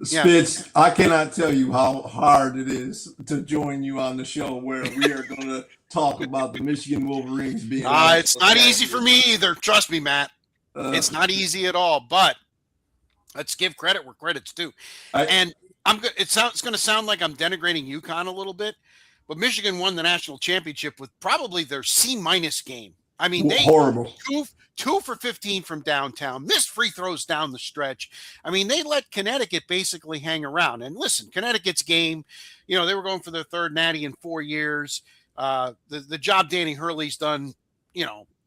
Spitz, I cannot tell you how hard it is to join you on the show where we are going to talk about the Michigan Wolverines being. It's not easy for me either. Trust me, Matt. It's not easy at all. But let's give credit where credit's due. And it's going to sound like I'm denigrating UConn a little bit, but Michigan won the national championship with probably their C- game. I mean, they horrible. Two for 15 from downtown, missed free throws down the stretch. I mean, they let Connecticut basically hang around. And listen, Connecticut's game, they were going for their third natty in 4 years. The job Danny Hurley's done,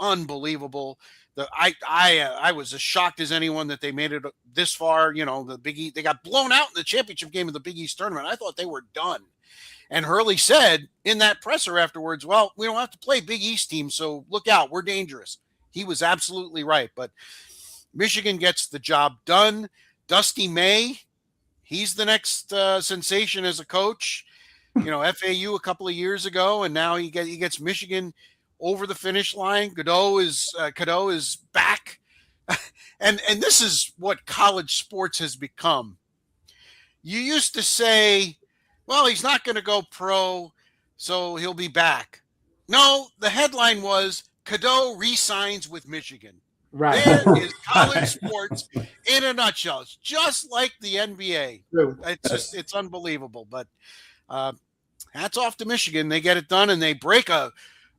unbelievable. I was as shocked as anyone that they made it this far. The Big East, they got blown out in the championship game of the Big East tournament. I thought they were done. And Hurley said in that presser afterwards, well, we don't have to play Big East teams, so look out, we're dangerous. He was absolutely right. But Michigan gets the job done. Dusty May, he's the next sensation as a coach. FAU a couple of years ago, and now he gets Michigan over the finish line. Cadeau is back. and this is what college sports has become. You used to say, well, he's not going to go pro, so he'll be back. No, the headline was Cadeau re-signs with Michigan. Right. There is college sports in a nutshell. It's just like the NBA. True. It's unbelievable. But hats off to Michigan. They get it done, and they break a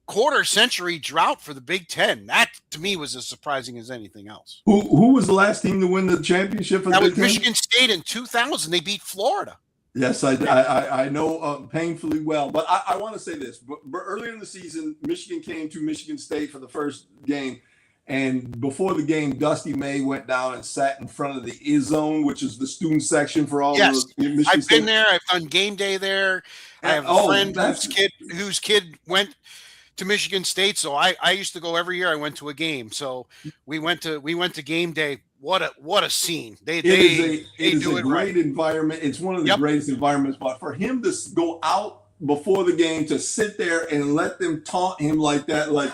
quarter century drought for the Big Ten. That to me was as surprising as anything else. Who was the last team to win the championship for the That was Big Ten? Michigan State in 2000. They beat Florida. Yes, I know painfully well. But I want to say this. But earlier in the season, Michigan came to Michigan State for the first game. And before the game, Dusty May went down and sat in front of the I-Zone, which is the student section for all Yes, the Michigan I've State. been there. I've done game day there. I have a friend whose kid went to Michigan State, so I used to go every year. I went to a game, so we went to game day. What a scene! It is a great environment. It's one of the greatest environments. But for him to go out before the game to sit there and let them taunt him like that, like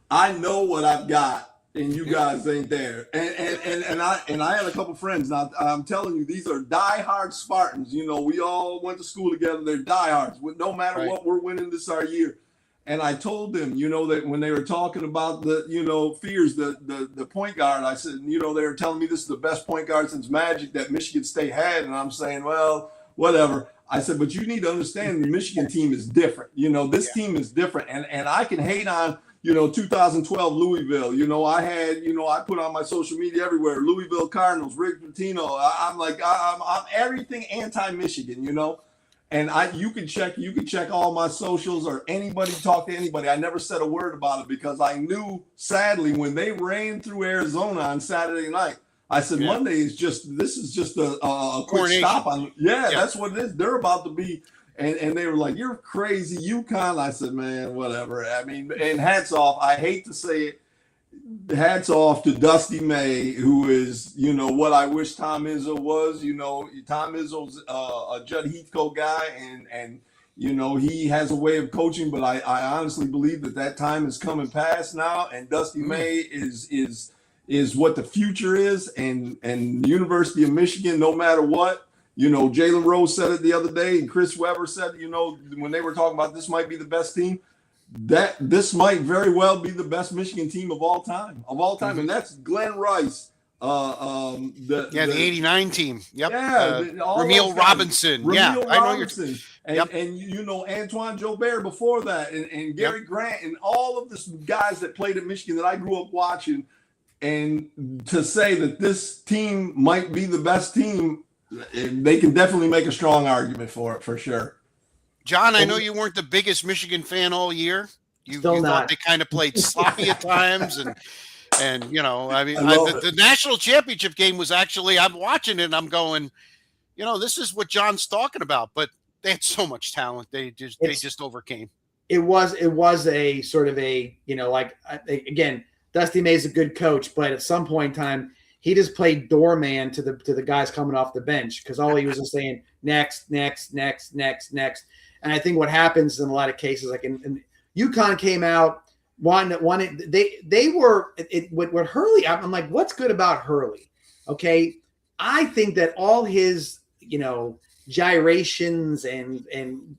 I know what I've got. And you guys ain't there. And I had a couple friends. Now I'm telling you, these are diehard Spartans. You know, we all went to school together. They're diehards. No matter what, we're winning this our year. And I told them, you know, that when they were talking about the, you know, fears, the point guard, I said, you know, they were telling me this is the best point guard since Magic that Michigan State had. And I'm saying, well, whatever. I said, but you need to understand the Michigan team is different. You know, this team is different. And I can hate on, you know, 2012 Louisville. You know, I put on my social media everywhere, Louisville Cardinals, Rick Pitino. I'm everything anti-Michigan, you know. And you can check all my socials or anybody talk to anybody. I never said a word about it because I knew, sadly, when they ran through Arizona on Saturday night, I said Monday is just a quick stop on. That's what it is. They're about to be. And they were like, you're crazy, UConn. I said, man, whatever. I mean, and hats off. I hate to say it. Hats off to Dusty May, who is, you know, what I wish Tom Izzo was. You know, Tom Izzo's a Judd Heathcote guy, and you know, he has a way of coaching. But I honestly believe that time is coming past now, and Dusty May is what the future is, and the University of Michigan, no matter what. You know, Jalen Rose said it the other day, and Chris Webber said, you know, when they were talking about this might be the best team, that this might very well be the best Michigan team of all time. Mm-hmm. And that's Glenn Rice. The 89 team. Yep. Yeah. Ramil Robinson. Ramil Robinson. And you know, Antoine Jobert before that, and Gary Grant, and all of the guys that played at Michigan that I grew up watching. And to say that this team might be the best team, they can definitely make a strong argument for it, for sure. John, I know you weren't the biggest Michigan fan all year. You thought they kind of played sloppy at times, and you know, I mean, the national championship game was actually, I'm watching it and I'm going, you know, this is what John's talking about. But they had so much talent, they just overcame. It was a sort of a, you know, like again, Dusty May's a good coach, but at some point in time, he just played doorman to the guys coming off the bench because all he was just saying next. And I think what happens in a lot of cases, like in UConn came out, wanted they were what Hurley. I'm like, what's good about Hurley? Okay, I think that all his, you know, gyrations and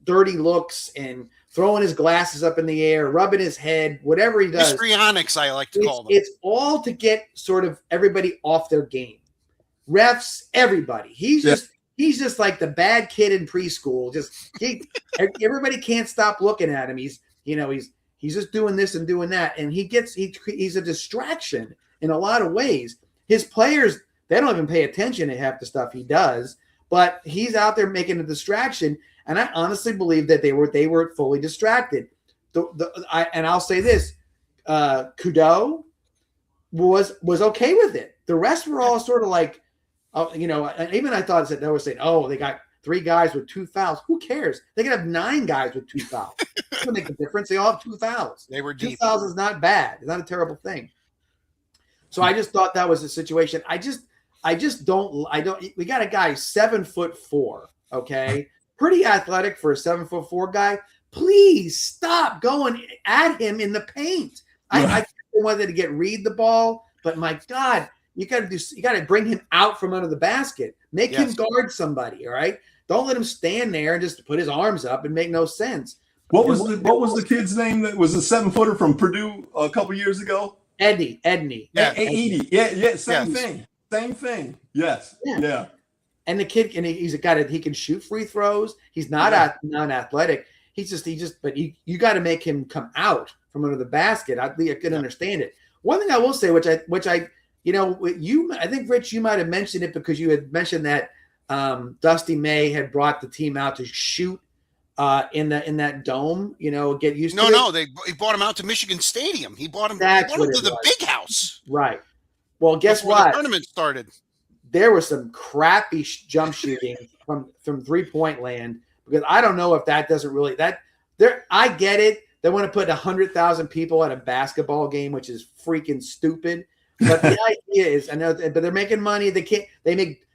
dirty looks and throwing his glasses up in the air, rubbing his head, whatever he does. Histrionics, I like to call them. It's all to get sort of everybody off their game. Refs, everybody. He's just like the bad kid in preschool. Everybody can't stop looking at him. He's just doing this and doing that, and he's a distraction in a lot of ways. His players, they don't even pay attention to half the stuff he does, but he's out there making a distraction. And I honestly believe that they were fully distracted. And I'll say this, Kudo was okay with it. The rest were all sort of like, you know, and even I thought that they were saying, oh, they got 3 guys with 2 fouls. Who cares? They could have 9 guys with 2 fouls. It doesn't make a difference. They all have 2 fouls. They were deep. 2 fouls is not bad. It's not a terrible thing. So I just thought that was a situation. We got a guy 7'4", okay? Pretty athletic for a 7'4" guy. Please stop going at him in the paint. I wanted to read the ball, but my God, you got to bring him out from under the basket. Make him guard somebody. All right. Don't let him stand there and just put his arms up and make no sense. What was the kid's name that was a 7-footer from Purdue a couple years ago? Edney. Yeah. Edney. Yeah. Same thing. Yes. Yeah. And the kid, and he's a guy that he can shoot free throws. He's not non-athletic. But you got to make him come out from under the basket, I could understand it. One thing I will say, which I I think Rich, you might have mentioned it because you had mentioned that Dusty May had brought the team out to shoot in that dome. Get used to it. No, he brought him out to Michigan Stadium. He brought him to the big house. Right. Well, guess before what? The tournament started. There was some crappy jump shooting from 3-point land, because I don't know if that doesn't really I get it. They want to put 100,000 people at a basketball game, which is freaking stupid. But the idea is, I know, but they're making money. They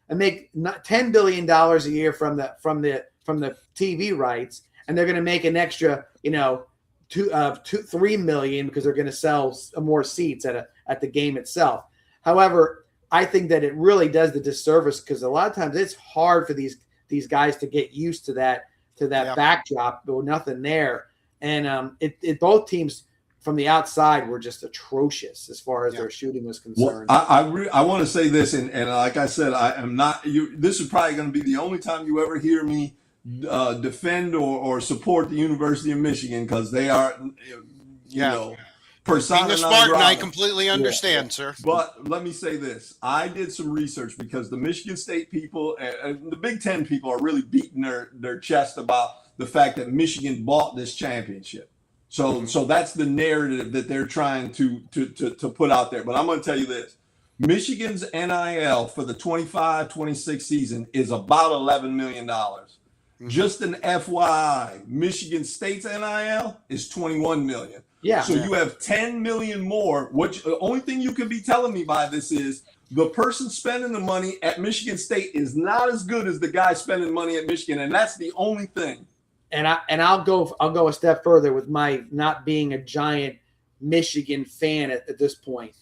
make $10 billion a year from the TV rights, and they're going to make an extra, $3 million because they're going to sell more seats at the game itself. However, I think that it really does the disservice, because a lot of times it's hard for these guys to get used to that backdrop with nothing there. And both teams from the outside were just atrocious as far as their shooting was concerned. Well, I want to say this, and like I said, I am not. This is probably going to be the only time you ever hear me defend or support the University of Michigan, because they are, persona being a non Spartan, grata. I completely understand, sir. But let me say this: I did some research, because the Michigan State people and the Big Ten people are really beating their chest about the fact that Michigan bought this championship. So that's the narrative that they're trying to put out there. But I'm going to tell you this: Michigan's NIL for the 25-26 season is about $11 million. Just an FYI, Michigan State's NIL is $21 million. Yeah. So you have $10 million more. The only thing you can be telling me by this is the person spending the money at Michigan State is not as good as the guy spending money at Michigan, and that's the only thing. And I'll go a step further with my not being a giant Michigan fan at this point.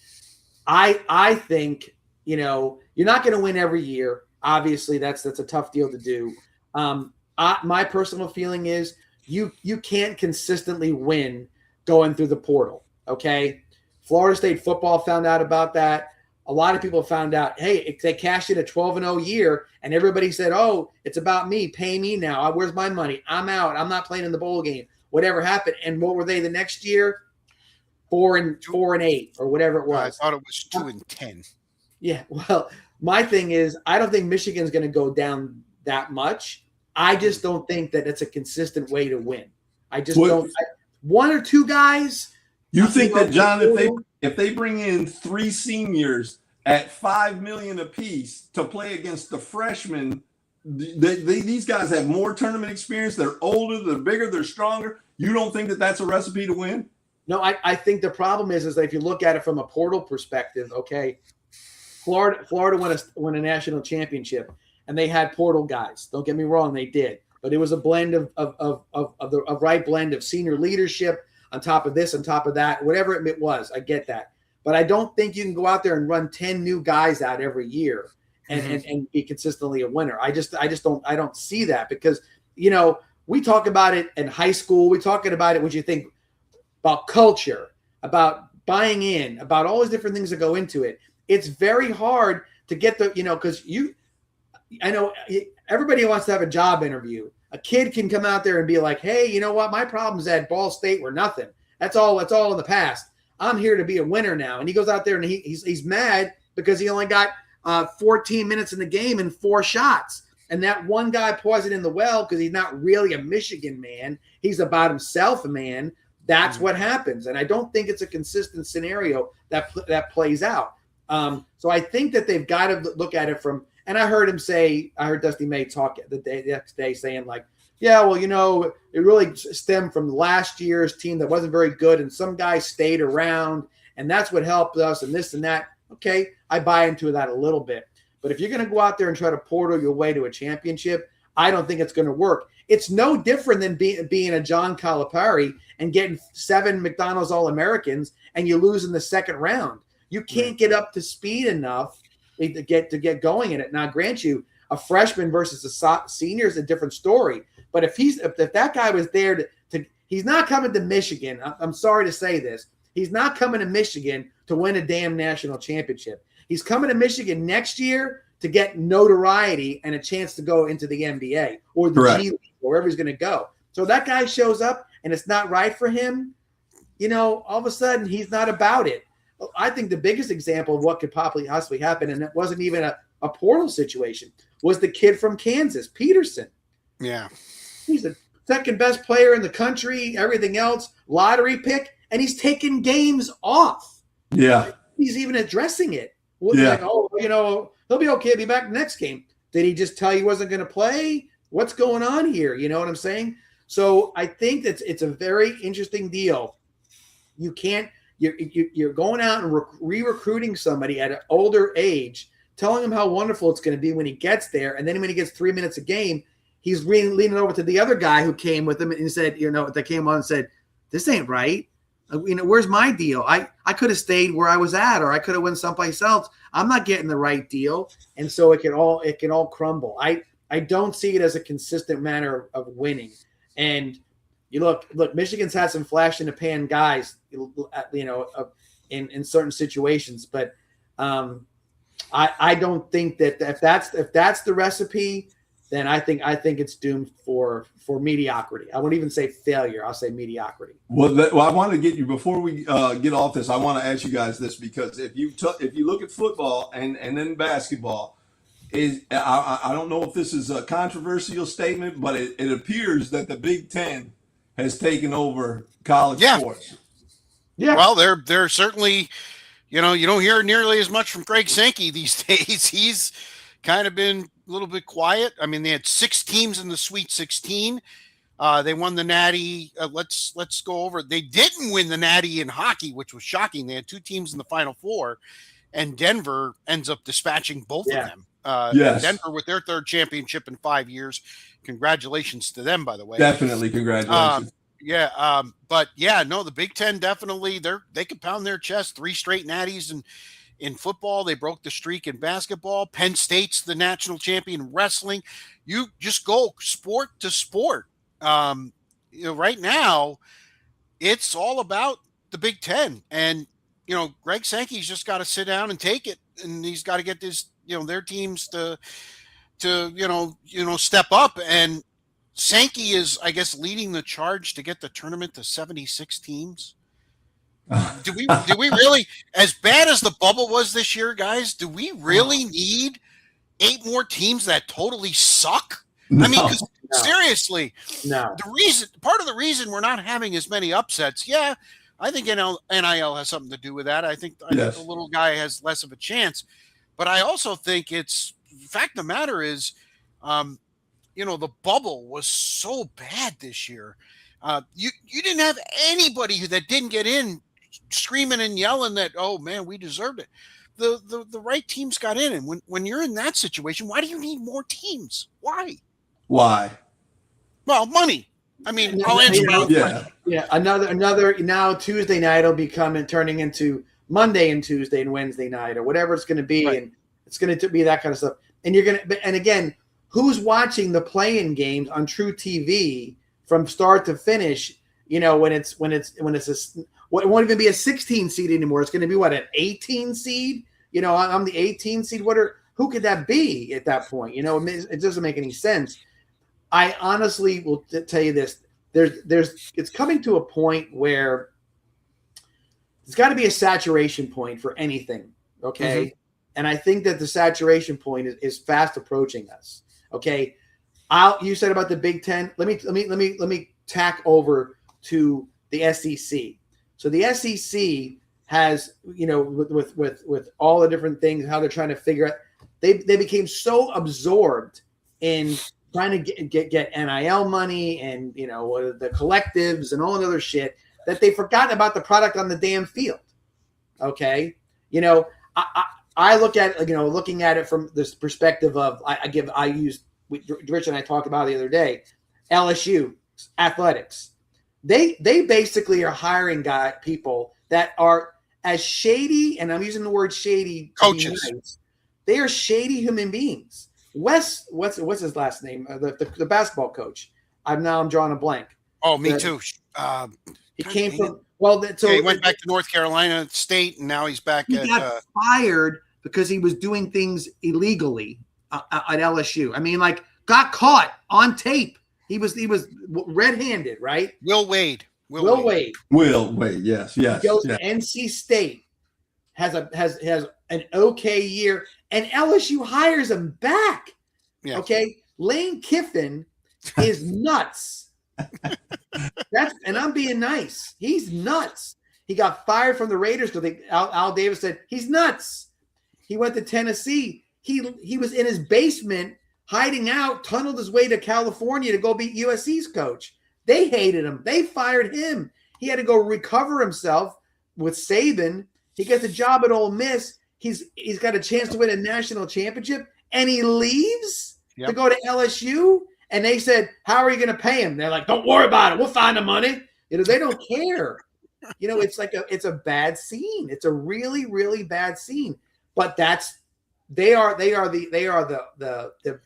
I think, you're not going to win every year. Obviously, that's a tough deal to do. My personal feeling is you can't consistently win going through the portal. Okay, Florida State football found out about that. A lot of people found out, hey, they cashed in a 12-0 year, and everybody said, oh, it's about me. Pay me now. Where's my money? I'm out. I'm not playing in the bowl game. Whatever happened. And what were they the next year? 4-8 or whatever it was. I thought it was 2-10. Yeah. Well, my thing is, I don't think Michigan's going to go down that much. I just don't think that it's a consistent way to win. I just don't. One or two guys. You think that, John, if they bring in 3 seniors at $5 million apiece to play against the freshmen, these guys have more tournament experience. They're older, they're bigger, they're stronger. You don't think that that's a recipe to win? No, I think the problem is that if you look at it from a portal perspective, okay, Florida won a national championship, and they had portal guys. Don't get me wrong, they did, but it was a blend of the right blend of senior leadership on top of this, on top of that, whatever it was. I get that, but I don't think you can go out there and run 10 new guys out every year and be consistently a winner. I don't see that, because we talk about it in high school. We're talking about it. What you think about culture, about buying in, about all those different things that go into it. It's very hard to get because I know everybody wants to have a job interview. A kid can come out there and be like, hey, you know what? My problems at Ball State were nothing. That's all in the past. I'm here to be a winner now. And he goes out there and he's mad because he only got 14 minutes in the game and 4 shots. And that one guy pours it in the well because he's not really a Michigan man. He's about himself a man. That's what happens. And I don't think it's a consistent scenario that plays out. So I think that they've got to look at it from, and I heard Dusty May talk the next day saying like, yeah, well, it really stemmed from last year's team that wasn't very good, and some guys stayed around, and that's what helped us, and this and that. Okay, I buy into that a little bit. But if you're going to go out there and try to portal your way to a championship, I don't think it's going to work. It's no different than being a John Calipari and getting 7 McDonald's All-Americans and you lose in the second round. You can't get up to speed enough to get going in it. Now, grant you, a freshman versus a senior is a different story. But if that guy was there he's not coming to Michigan. I'm sorry to say this. He's not coming to Michigan to win a damn national championship. He's coming to Michigan next year to get notoriety and a chance to go into the NBA or the G League or wherever he's going to go. So that guy shows up and it's not right for him. all of a sudden he's not about it. I think the biggest example of what could possibly happen, and it wasn't even a portal situation, was the kid from Kansas, Peterson. Yeah. He's the second best player in the country, everything else, lottery pick, and he's taking games off. Yeah. He's even addressing it. Yeah. Like, he'll be okay, be back next game. Did he just tell you he wasn't going to play? What's going on here? You know what I'm saying? So I think that it's a very interesting deal. You can't, you're going out and re-recruiting somebody at an older age, telling him how wonderful it's going to be when he gets there. And then when he gets 3 minutes a game, he's leaning over to the other guy who came with him and he said, that came on and said, this ain't right. Where's my deal? I could have stayed where I was at, or I could have went someplace else. I'm not getting the right deal. And so it can all crumble. I don't see it as a consistent manner of winning. And you look, Michigan's had some flash in the pan guys, in certain situations, but I don't think that if that's the recipe, then I think it's doomed for mediocrity. I won't even say failure. I'll say mediocrity. Well, I want to get you before we get off this. I want to ask you guys this, because if you look at football and then basketball, I don't know if this is a controversial statement, but it appears that the Big Ten has taken over college sports. Yeah. Well, they're certainly, you don't hear nearly as much from Greg Sankey these days. He's kind of been a little bit quiet. I mean, they had 6 teams in the Sweet 16. They won the Natty. Let's go over. They didn't win the Natty in hockey, which was shocking. They had 2 teams in the Final Four, and Denver ends up dispatching both of them. Yes. Denver with their 3rd championship in 5 years. Congratulations to them, by the way. Definitely, congratulations. The Big Ten definitely they could pound their chest. 3 straight Natties in football. They broke the streak in basketball. Penn State's the national champion in wrestling. You just go sport to sport. Right now, it's all about the Big Ten, and Greg Sankey's just got to sit down and take it, and he's got to get their teams to step up. And Sankey is, I guess, leading the charge to get the tournament to 76 teams. Do we really, as bad as the bubble was this year, guys, do we really need 8 more teams that totally suck? No. I mean, seriously, no. Part of the reason we're not having as many upsets, I think NIL has something to do with that. I think the little guy has less of a chance, but I also think the fact of the matter is, the bubble was so bad this year. You didn't have anybody that didn't get in screaming and yelling that, oh man, we deserved it. The right teams got in, and when you're in that situation, why do you need more teams? Why? Well, money. I mean, I'll answer another now Tuesday night will be turning into Monday and Tuesday and Wednesday night or whatever it's going to be, and it's going to be that kind of stuff. And and again, who's watching the play-in games on True TV from start to finish? When it won't even be a 16 seed anymore. It's going to be an 18 seed. I'm the 18 seed. Who could that be at that point? It doesn't make any sense. I honestly will tell you this. It's coming to a point where there's got to be a saturation point for anything. Okay. Mm-hmm. And I think that the saturation point is fast approaching us. Okay. You said about the Big Ten. Let me tack over to the SEC. So the SEC has, with all the different things, how they're trying to figure out, they became so absorbed in trying to get NIL money and, the collectives and all that other shit that they forgot about the product on the damn field. Okay. I look at, looking at it from this perspective of, Rich and I talked about the other day, LSU athletics. They basically are hiring people that are as shady, and I'm using the word shady. Coaches. Nice, they are shady human beings. Wes, what's his last name? The basketball coach. I'm drawing a blank. Oh, me too. He came from he went back to North Carolina State, and now he's back. He got fired because he was doing things illegally at LSU. I mean, got caught on tape. He was red-handed, right? Will Wade. Will Wade. Will Wade. Yes. He goes Yes. to NC State, has an okay year, and LSU hires him back. Yeah. Okay, Lane Kiffin is nuts. And I'm being nice. He's nuts. He got fired from the Raiders because Al Davis said he's nuts. He went to Tennessee. He was in his basement hiding out, tunneled his way to California to go be USC's coach. They hated him. They fired him. He had to go recover himself with Saban. He gets a job at Ole Miss. He's got a chance to win a national championship, and he leaves to go to LSU. And they said, "How are you going to pay him?" They're like, "Don't worry about it. We'll find the money." They don't care. It's a bad scene. It's a really, really bad scene. But they are the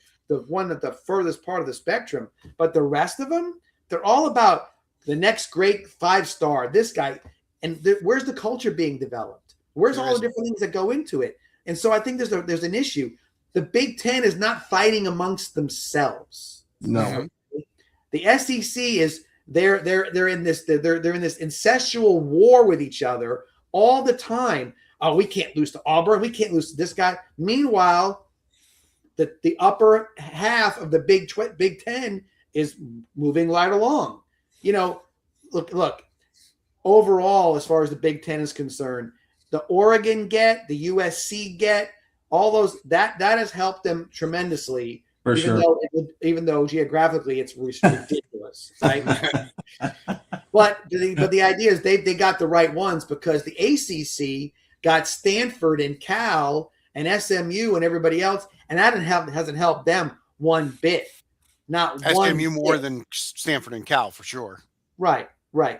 one at the furthest part of the spectrum. But the rest of them, they're all about the next great 5-star. This guy, and where's the culture being developed? Where's all the different things that go into it? And so I think there's an issue. The Big Ten is not fighting amongst themselves. No. The SEC is they're in this incestual war with each other all the time. Oh, we can't lose to Auburn. We can't lose to this guy. Meanwhile, the upper half of the Big Ten is moving right along. Look. Overall, as far as the Big Ten is concerned, the Oregon get, the USC get, all those that has helped them tremendously. For sure. Even though geographically it's ridiculous, right? but the idea is they got the right ones because the ACC got Stanford and Cal and SMU and everybody else, and that hasn't helped them one bit. Not SMU one more bit. than Stanford and Cal for sure. Right.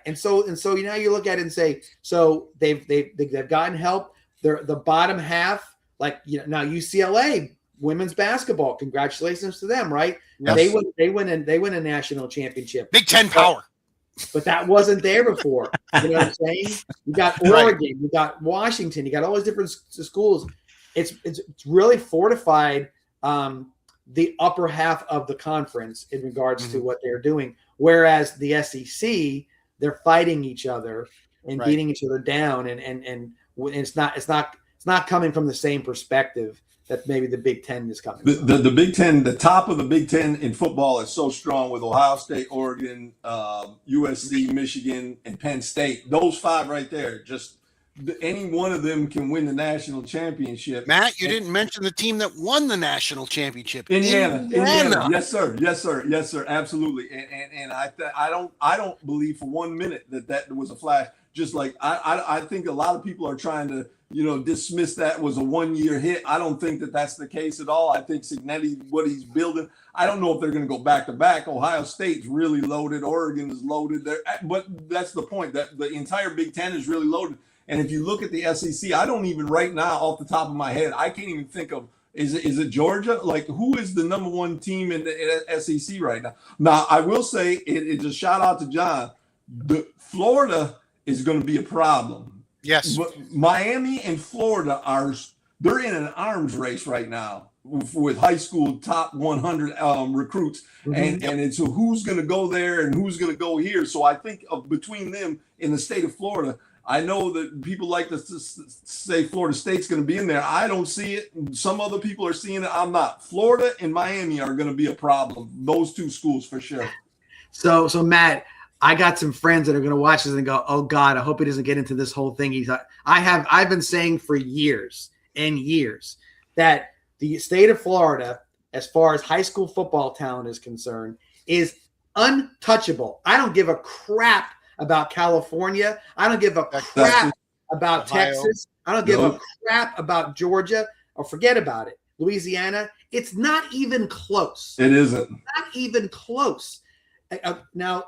And so now you look at it and say, so they've gotten help. They're the bottom half, now UCLA women's basketball. Congratulations to them, right? Yes. They win a national championship. Big Ten power. But that wasn't there before. You know what I'm saying? You got Oregon, you got Washington, you got all these different schools. It's really fortified the upper half of the conference in regards to what they're doing. Whereas the SEC, they're fighting each other and beating each other down, and it's not coming from the same perspective that maybe the Big Ten is coming from. The Big Ten, the top of the Big Ten in football is so strong with Ohio State, Oregon, USC, Michigan, and Penn State. Those 5 right there, just any one of them can win the national championship. Matt, you didn't mention the team that won the national championship. Indiana. Yes, sir. Absolutely. And I don't believe for 1 minute that was a flash. Just like I think a lot of people are trying to dismiss that was a 1-year hit. I don't think that that's the case at all. I think Cignetti, what he's building, I don't know if they're going to go back to back. Ohio State's really loaded. Oregon is loaded there, but that's the point, that the entire Big Ten is really loaded. And if you look at the SEC, I don't even right now off the top of my head, I can't even think of, is it Georgia? Like, who is the number 1 team in the SEC right now? Now, I will say, it's a shout out to John. Florida is going to be a problem. Yes. But Miami and Florida they're in an arms race right now with high school top 100 recruits. And it's who's going to go there and who's going to go here. So I think between them in the state of Florida, I know that people like to say Florida State's going to be in there. I don't see it. Some other people are seeing it. I'm not. Florida and Miami are going to be a problem. Those 2 schools for sure. So Matt, I got some friends that are going to watch this and go, "Oh God, I hope he doesn't get into this whole thing." I've been saying for years and years that the state of Florida, as far as high school football talent is concerned, is untouchable. I don't give a crap about California. I don't give a crap about Ohio. Texas. I don't give a crap about Georgia, or forget about it. Louisiana. It's not even close. It isn't. Not even close. Now,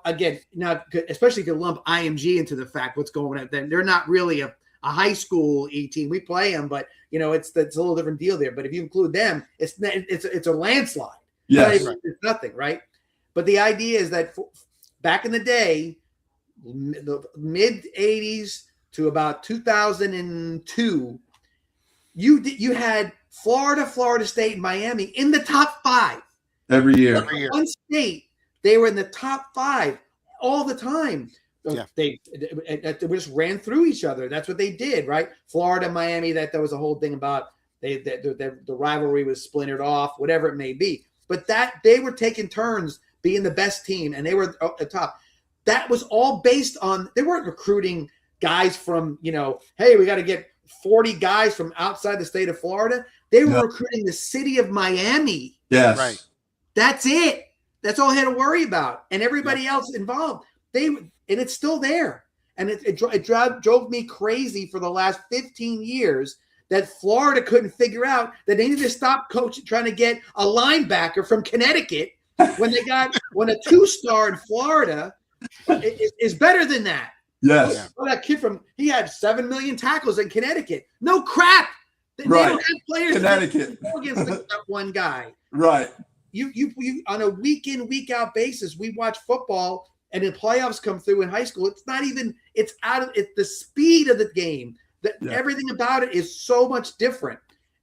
especially if you lump IMG into the fact what's going on, then they're not really a high school team. We play them, but it's a little different deal there. But if you include them, it's a landslide. Yes, it's nothing, right? But the idea is that back in the day, the mid 80s to about 2002, you had Florida State, and Miami in the top 5 every year. One state. They were in the top 5 all the time. Yeah. They just ran through each other. That's what they did, right? Florida, Miami, that was a whole thing about the rivalry was splintered off, whatever it may be. But that they were taking turns being the best team, and they were at the top. That was all based on they weren't recruiting guys from, hey, we got to get 40 guys from outside the state of Florida. They were recruiting the city of Miami. Yes. Right. That's it. That's all I had to worry about. And everybody else involved. And it's still there. And it drove me crazy for the last 15 years that Florida couldn't figure out that they needed to stop trying to get a linebacker from Connecticut when a 2-star in Florida is better than that. Yes. Oh, that kid he had 7 million tackles in Connecticut. No crap. They don't have players Connecticut against that one guy. Right. You on a week in, week out basis, we watch football and the playoffs come through in high school. It's the speed of the game. Everything about it is so much different.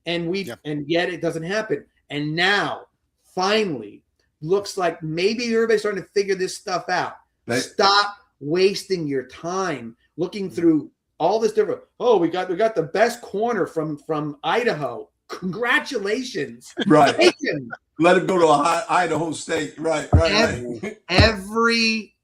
And yet it doesn't happen. And now, finally, looks like maybe everybody's starting to figure this stuff out. Stop wasting your time looking through all this different. Oh, we got the best corner from Idaho. Congratulations. Right. Let him go to Idaho State. Right. Every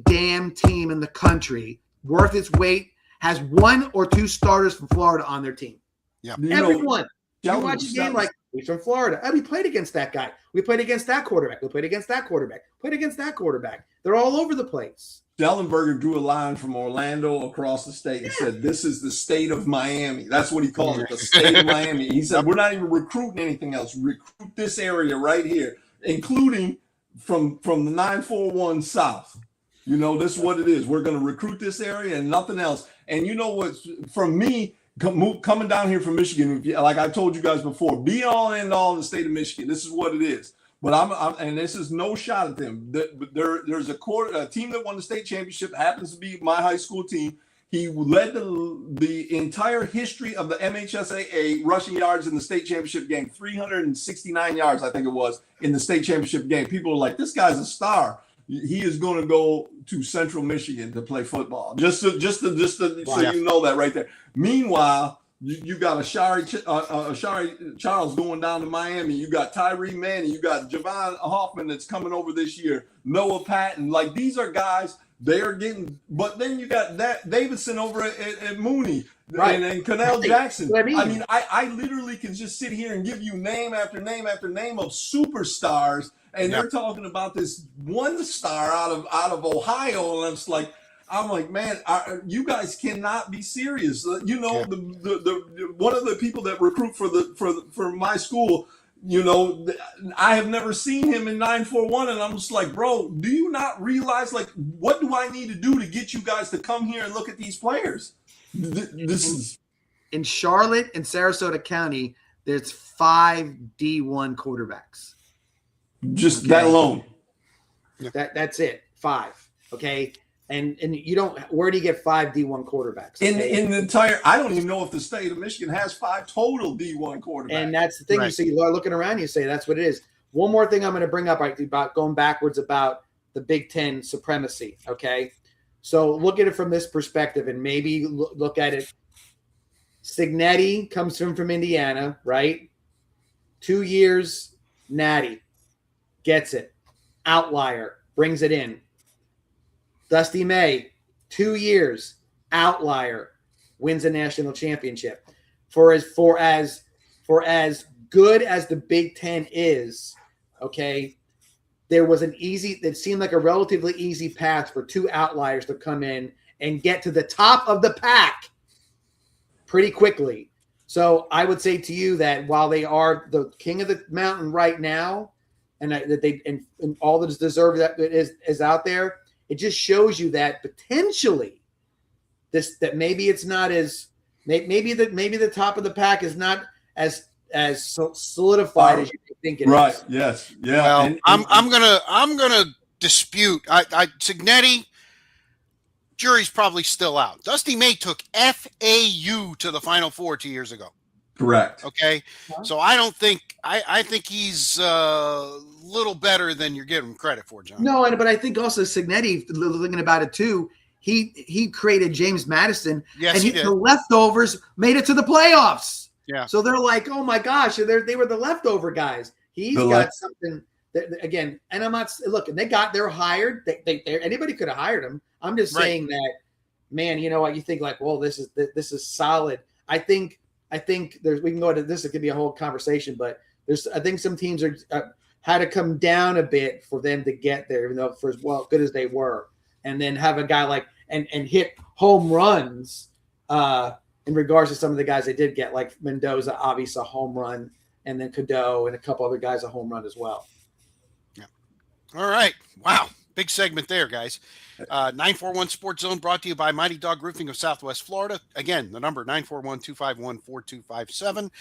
damn team in the country worth its weight has 1 or 2 starters from Florida on their team. Yeah. Everyone. You watch a game like he's from Florida. We played against that guy. We played against that quarterback. We played against that quarterback. Played against that quarterback. They're all over the place. Schellenberger drew a line from Orlando across the state and said, "This is the state of Miami." That's what he called it, the state of Miami. He said, "We're not even recruiting anything else. Recruit this area right here, including from the 941 South. This is what it is. We're going to recruit this area and nothing else." And you know what? From me, coming down here from Michigan, like I told you guys before, be all and all in the state of Michigan. This is what it is. But I'm and this is no shot at them. There's a team that won the state championship, happens to be my high school team. He led the entire history of the MHSAA rushing yards in the state championship game, 369 yards, I think it was, in the state championship game. People are like, this guy's a star. He is going to go to Central Michigan to play football. Just so you know that right there. Meanwhile, you got Ashari Charles going down to Miami. You got Tyree Manning. You got Javon Hoffman that's coming over this year. Noah Patton. Like, these are guys they are getting. But then you got that Davidson over at Mooney, right, and Connell Jackson. I mean, I literally can just sit here and give you name after name after name of superstars, and they're talking about this one star out of Ohio, and it's like, I'm like, man, you guys cannot be serious. The one of the people that recruit for my school, I have never seen him in 941, and I'm just like, bro, do you not realize, like, what do I need to do to get you guys to come here and look at these players? This is in Charlotte and Sarasota County. There's 5 D1 quarterbacks. Just that alone. That's it. 5. Okay. And you don't. Where do you get 5 D1 quarterbacks? Okay? In the entire, I don't even know if the state of Michigan has 5 total D1 quarterbacks. And that's the thing. Right. You see, you're looking around, you say that's what it is. One more thing I'm going to bring up about going backwards about the Big Ten supremacy. Okay, so look at it from this perspective, and maybe look at it. Cignetti comes from Indiana, right? 2 years, natty, gets it, outlier, brings it in. Dusty May, 2 years, outlier, wins a national championship. For as good as the Big Ten is, okay, it seemed like a relatively easy path for 2 outliers to come in and get to the top of the pack pretty quickly. So I would say to you that while they are the king of the mountain right now, and all that is deserved that is out there, it just shows you that potentially that maybe it's not as maybe the top of the pack is not as solidified as you think it is. Right. Yes. Yeah. Well, I'm gonna dispute. Cignetti, jury's probably still out. Dusty May took FAU to the Final Four 2 years ago. Correct. Okay. Yeah. So I don't think, I think he's a little better than you're giving him credit for, John. No, but I think also Signetti, thinking about it too, he created James Madison, Yes, and he did. the leftovers made it to the playoffs. Yeah. So they're like, oh my gosh, they were the leftover guys. He's got something that, again, and I'm not looking. They're hired. They anybody could have hired him. I'm just saying that, man. You know what? You think like, well, this is solid. I think there's, we can go into this. It could be a whole conversation, but I think some teams had to come down a bit for them to get there, even though for as good as they were, and then have a guy like and hit home runs in regards to some of the guys they did get, like Mendoza, obviously a home run, and then Cadeau and a couple other guys a home run as well. Yeah. All right. Wow. Big segment there, guys. 941 Sports Zone brought to you by Mighty Dog Roofing of Southwest Florida. Again, the number 941-251-4257.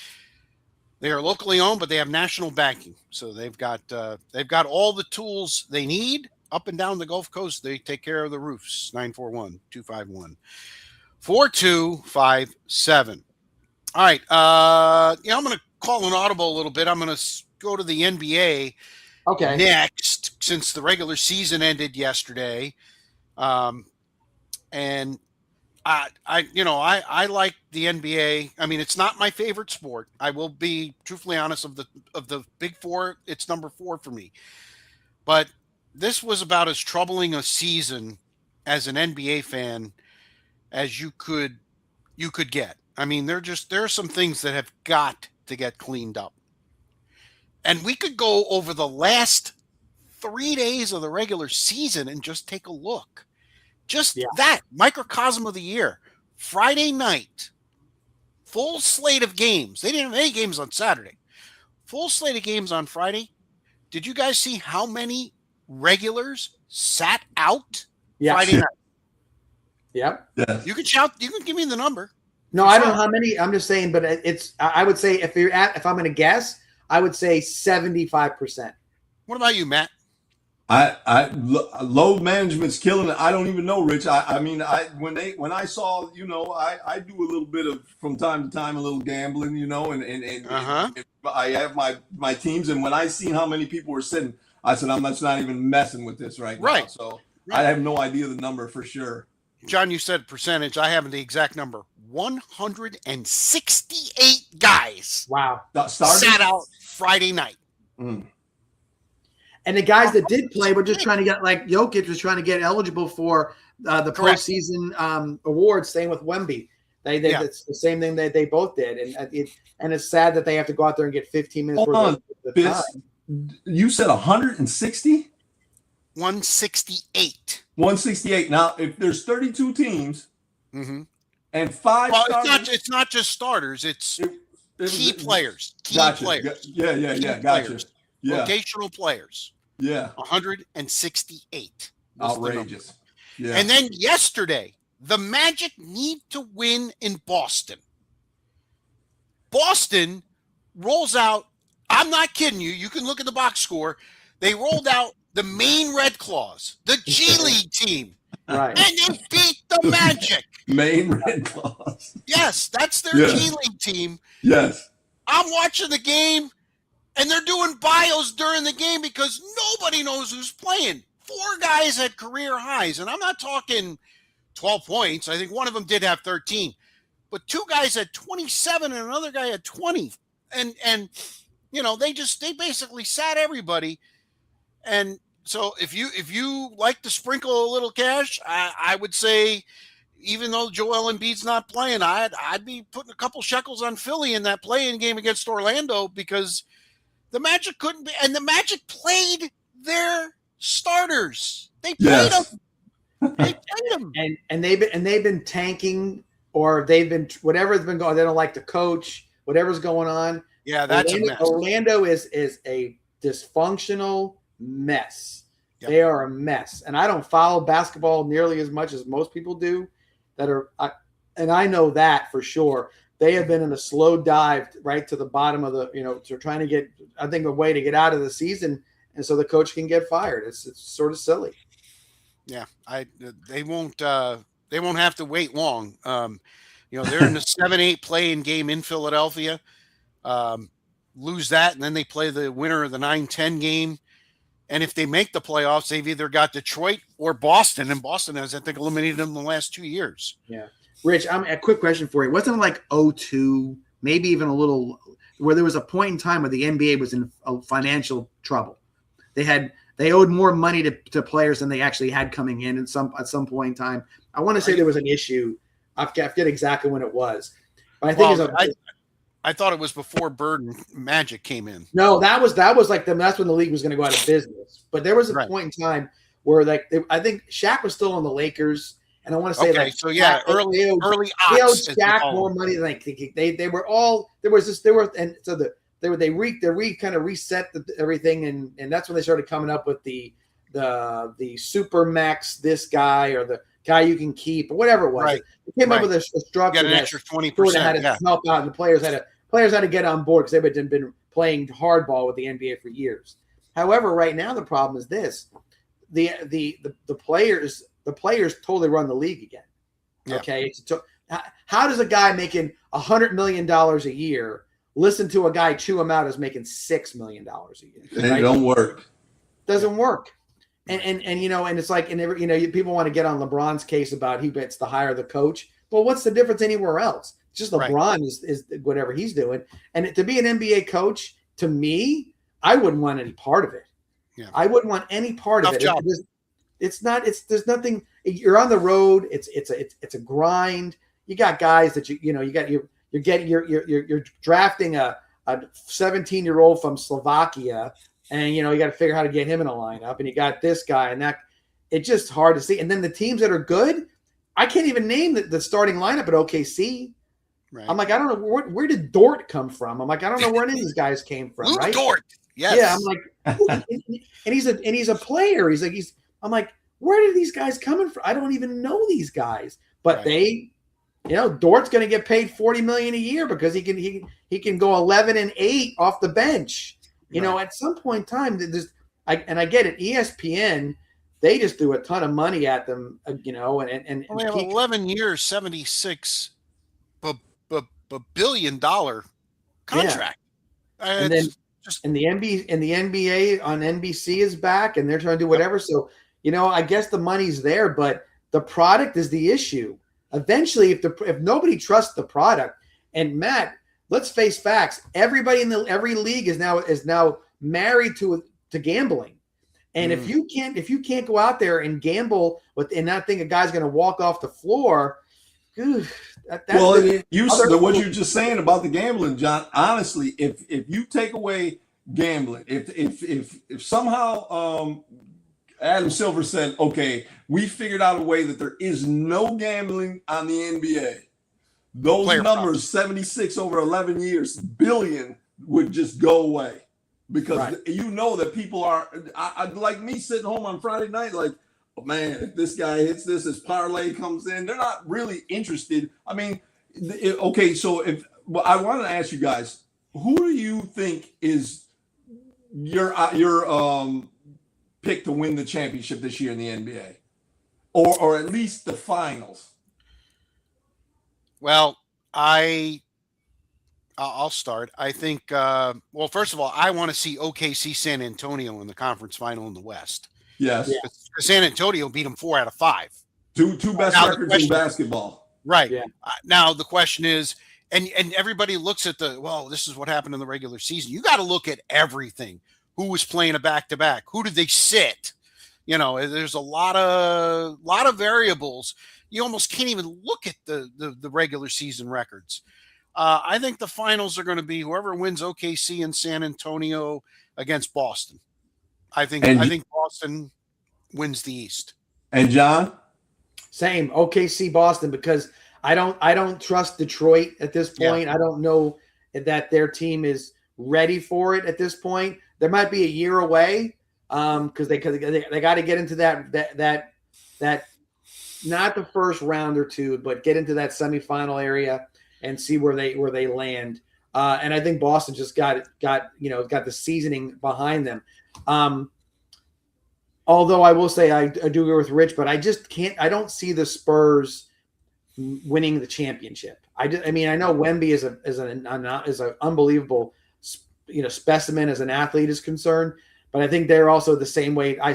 They are locally owned, but they have national backing. So they've got all the tools they need up and down the Gulf Coast. They take care of the roofs. 941-251-4257. All right. I'm going to call an audible a little bit. I'm going to go to the NBA next, since the regular season ended yesterday. And I like the NBA. I mean, it's not my favorite sport. I will be truthfully honest, of the big four, it's number 4 for me. But this was about as troubling a season as an NBA fan as you could get. I mean, there are some things that have got to get cleaned up. And we could go over the last 3 days of the regular season and just take a look. That microcosm of the year. Friday night, full slate of games. They didn't have any games on Saturday. Full slate of games on Friday. Did you guys see how many regulars sat out Friday night? Yep. Yes. You can shout. You can give me the number. No, I don't know how many. I'm just saying, but I would say if I'm going to guess, I would say 75%. What about you, Matt? Load management's killing it. I don't even know, Rich. When I saw, I do a little bit of, from time to time, a little gambling, and I have my teams, and when I seen how many people were sitting, I said, I'm just not even messing with this right now. So I have no idea the number for sure. John, you said percentage. I have the exact number. 168 guys. Wow. Sat out Friday night. Mm. And the guys that did play were just trying to get, like Jokic was trying to get eligible for the postseason awards. Same with Wemby. It's the same thing that they both did, and it's sad that they have to go out there and get 15 minutes worth of time. You said 160? 168. 168. Now, if there's 32 teams and 5 starters, it's not just starters. It's key players. Players. Yeah. Gotcha. Yeah. Rotational players. Yeah. 168. Outrageous. Yeah. And then yesterday, the Magic need to win in Boston. Boston rolls out. I'm not kidding you. You can look at the box score. They rolled out the Maine Red Claws, the G League team. Right. And they beat the Magic. Maine Red Claws. Yes, that's their G League team. Yes. I'm watching the game, and they're doing bios during the game because nobody knows who's playing. 4 guys had career highs, and I'm not talking 12 points. I think one of them did have 13. But 2 guys had 27 and another guy had 20. And they basically sat everybody. And so if you like to sprinkle a little cash, I would say, even though Joel Embiid's not playing, I'd be putting a couple shekels on Philly in that play-in game against Orlando, because the Magic couldn't be, and the Magic played their starters. They played them. They played them. And they've been tanking, or they've been, whatever's been going. They don't like the coach. Whatever's going on. Yeah, that's a mess. Orlando is a dysfunctional mess. Yep. They are a mess, and I don't follow basketball nearly as much as most people do. And I know that for sure. They have been in a slow dive right to the bottom of the, they're trying to get, I think, a way to get out of the season, and so the coach can get fired. It's sort of silly. Yeah, they won't have to wait long. They're in the 7-8 play-in game in Philadelphia. Lose that, and then they play the winner of the 9-10 game. And if they make the playoffs, they've either got Detroit or Boston, and Boston has, I think, eliminated them in the last 2 years. Yeah. Rich, a quick question for you. Wasn't it like 02, maybe even a little, where there was a point in time where the NBA was in financial trouble? They owed more money to players than they actually had coming in at some point in time. I want to say there was an issue. I forget exactly when it was. But I think I thought it was before Bird and Magic came in. No, that was like that's when the league was going to go out of business. But there was a point in time where I think Shaq was still on the Lakers, and I want to say early they owed Shaq more money than they were all there was this there were and so they kind of reset everything, and that's when they started coming up with the super max this guy or the guy you can keep or whatever it was. Right. They came up with a structure that an extra 20% had to help out, and the players had to get on board because they've been playing hardball with the NBA for years. However, right now the problem is this: the players totally run the league again. Yeah. Okay, how does a guy making $100 million a year listen to a guy chew him out as making $6 million a year? Right? It don't work. Doesn't work. And it's like, people want to get on LeBron's case about he gets to hire the coach. Well, what's the difference anywhere else? It's just LeBron is whatever he's doing. And to be an NBA coach, to me, I wouldn't want any part of it. Yeah. I wouldn't want any part of it. Job. There's nothing. You're on the road. It's a grind. You got guys that you're drafting a 17-year-old from Slovakia. And, you got to figure out how to get him in a lineup. And you got this guy and that. It's just hard to see. And then the teams that are good, I can't even name the starting lineup at OKC. Right. I'm like, I don't know. Where did Dort come from? I'm like, I don't know where any of these guys came from. Luke right? Dort. Yes. Yeah. I'm like, and he's a player. I'm like, where did these guys coming from? I don't even know these guys. But Dort's going to get paid $40 million a year because he can go 11-8 off the bench. At some point in time, I get it. ESPN, they just threw a ton of money at them, and they have 11 years, $76 billion contract. Yeah. And then the NBA on NBC is back, and they're trying to do whatever. So I guess the money's there, but the product is the issue. Eventually, if nobody trusts the product, and Matt. Let's face facts. Everybody in every league is now married to gambling, and if you can't go out there and gamble and not think a guy's going to walk off the floor, what you're just saying about the gambling, John. Honestly, if you take away gambling, if somehow Adam Silver said, okay, we figured out a way that there is no gambling on the NBA. Those numbers, 76 over 11 years, billion, would just go away because that people are like me sitting home on Friday night, like, oh man, if this guy hits this, his parlay comes in, they're not really interested. I mean, so I want to ask you guys, who do you think is your pick to win the championship this year in the NBA, or at least the finals? Well, I'll start. I think, first of all, I want to see OKC San Antonio in the conference final in the West. Yes. Yeah. San Antonio beat them 4 out of 5. Two best records in basketball. Right. Yeah. Now, the question is, and everybody looks at this is what happened in the regular season. You got to look at everything. Who was playing a back-to-back? Who did they sit? There's a lot of variables. You almost can't even look at the regular season records. I think the finals are going to be whoever wins OKC and San Antonio against Boston. I think Boston wins the East. And John? Same, OKC Boston, because I don't trust Detroit at this point. Yeah. I don't know that their team is ready for it at this point. There might be a year away because they got to get into that not the first round or two, but get into that semifinal area and see where they land. And I think Boston just got the seasoning behind them. Although I will say I do agree with Rich, but I just can't. I don't see the Spurs winning the championship. I mean, I know Wemby is an unbelievable, specimen as an athlete is concerned, but I think they're also the same way. I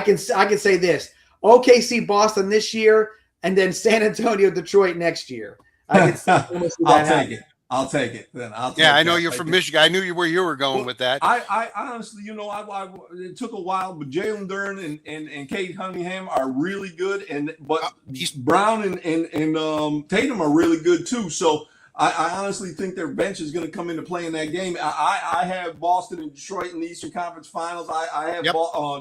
can say this: OKC, Boston this year, and then San Antonio, Detroit next year. I'll take it. I'll take it. Then I know you're from Michigan. I knew where you were going with that. I honestly, it took a while, but Jalen Duren and Cade Cunningham are really good, but Brown and Tatum are really good too. So I honestly think their bench is going to come into play in that game. I have Boston and Detroit in the Eastern Conference Finals. I have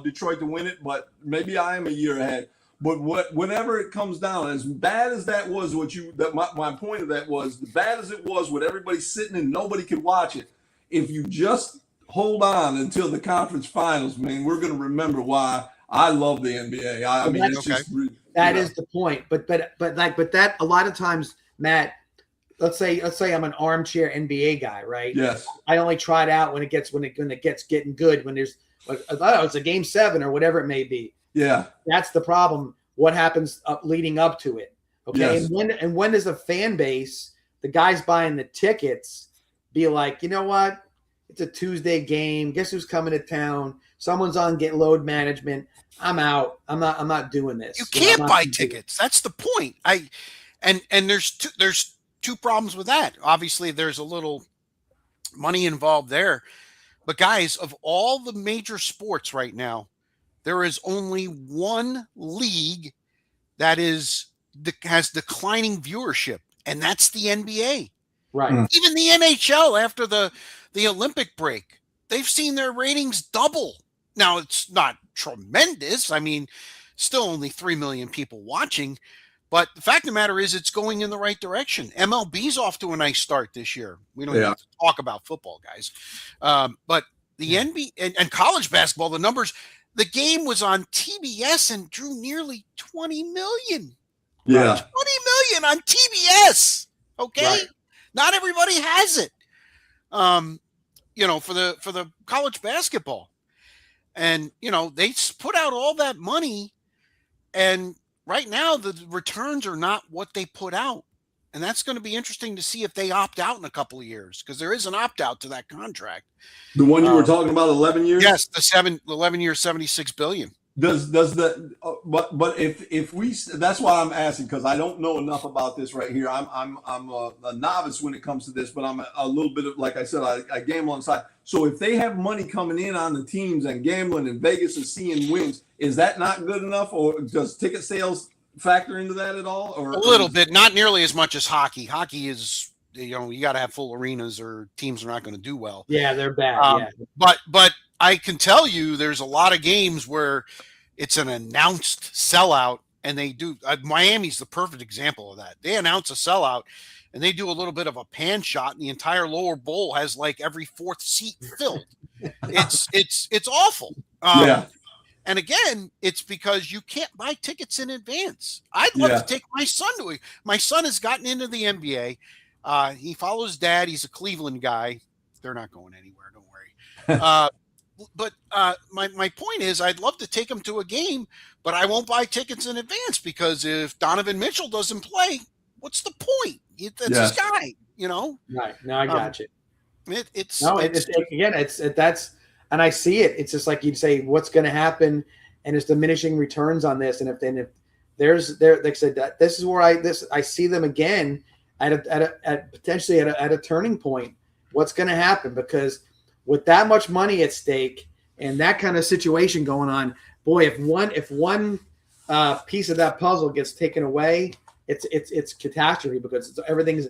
Detroit to win it, but maybe I am a year ahead. But whenever it comes down, as bad as that was, my point of that was, as bad as it was with everybody sitting and nobody could watch it, if you just hold on until the conference finals, man, we're going to remember why I love the NBA. I mean, it's just that is the point. But that a lot of times, Matt, let's say I'm an armchair NBA guy, right? Yes. I only try it out when it gets getting good, when there's it's a game 7 or whatever it may be. Yeah, that's the problem. What happens leading up to it? Okay, yes. And when does the fan base, the guys buying the tickets, be like, you know what? It's a Tuesday game. Guess who's coming to town? Someone's on get load management. I'm out. I'm not doing this. You can't buy tickets. That's the point. And there's two problems with that. Obviously, there's a little money involved there, but guys, of all the major sports right now, there is only one league that has declining viewership, and that's the NBA. Right. Even the NHL, after the Olympic break, they've seen their ratings double. Now, it's not tremendous. I mean, still only 3 million people watching. But the fact of the matter is it's going in the right direction. MLB's off to a nice start this year. We don't have to talk about football, guys. But the NBA and college basketball, the numbers – the game was on TBS and drew nearly 20 million. Yeah. 20 million on TBS. Okay. Right. Not everybody has it. For the college basketball. And, they put out all that money, and right now the returns are not what they put out. And that's going to be interesting to see if they opt out in a couple of years, because there is an opt out to that contract. The one you were talking about, 11 years? Yes, the 11 year, $76 billion. Does but if we, that's why I'm asking, because I don't know enough about this right here. I'm a novice when it comes to this, but I'm a little bit of, like I said, I gamble on the side. So if they have money coming in on the teams and gambling in Vegas and seeing wins, is that not good enough, or does ticket sales factor into that at all? Or a little bit, not nearly as much as hockey. Hockey is, you got to have full arenas or teams are not going to do well. Yeah, they're bad. But I can tell you there's a lot of games where it's an announced sellout, and they do. Miami's the perfect example of that. They announce a sellout, and they do a little bit of a pan shot, and the entire lower bowl has like every fourth seat filled. It's awful. And again, it's because you can't buy tickets in advance. I'd love to take my son to it. My son has gotten into the NBA. He follows dad. He's a Cleveland guy. They're not going anywhere. Don't worry. But my point is, I'd love to take him to a game, but I won't buy tickets in advance, because if Donovan Mitchell doesn't play, what's the point? That's his guy, Right. No, I got you. That's. And I see it. It's just like you'd say, what's going to happen, and it's diminishing returns on this. And if there's like I said, that this is where I see them again at potentially at a turning point. What's going to happen? Because with that much money at stake and that kind of situation going on, boy, if one piece of that puzzle gets taken away, it's catastrophe, because everything's,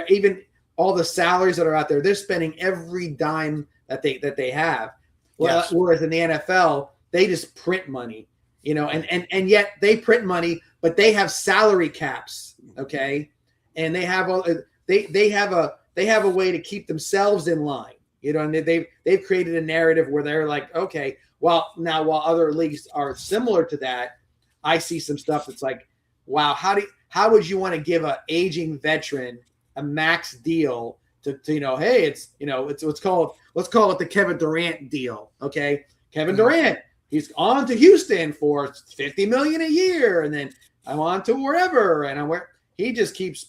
even all the salaries that are out there, they're spending every dime that they have. Yes. Whereas in the NFL, they just print money, and yet they print money, but they have salary caps, okay, and they have they have a way to keep themselves in line, and they've created a narrative where they're like, okay, well, now while other leagues are similar to that, I see some stuff that's like, wow, how would you want to give a aging veteran a max deal to hey, it's let's call it the Kevin Durant deal. Okay. Kevin Durant, he's on to Houston for $50 million a year. And then I'm on to wherever. And he just keeps.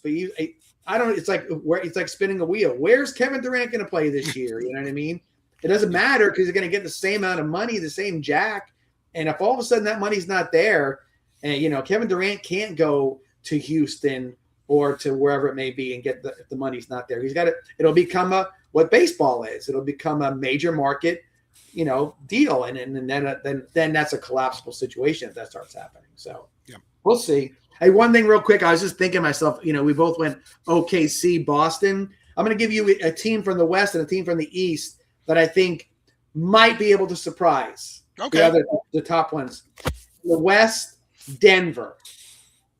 I don't. It's like spinning a wheel. Where's Kevin Durant going to play this year? You know what I mean? It doesn't matter because he's going to get the same amount of money, the same jack. And if all of a sudden that money's not there, and Kevin Durant can't go to Houston or to wherever it may be and get if the money's not there, he's got it. It'll become what baseball is. It'll become a major market, deal, and then that's a collapsible situation if that starts happening. So we'll see. Hey, one thing real quick. I was just thinking to myself, we both went OKC, Boston. I'm going to give you a team from the West and a team from the East that I think might be able to surprise. Okay. The top ones. The West, Denver.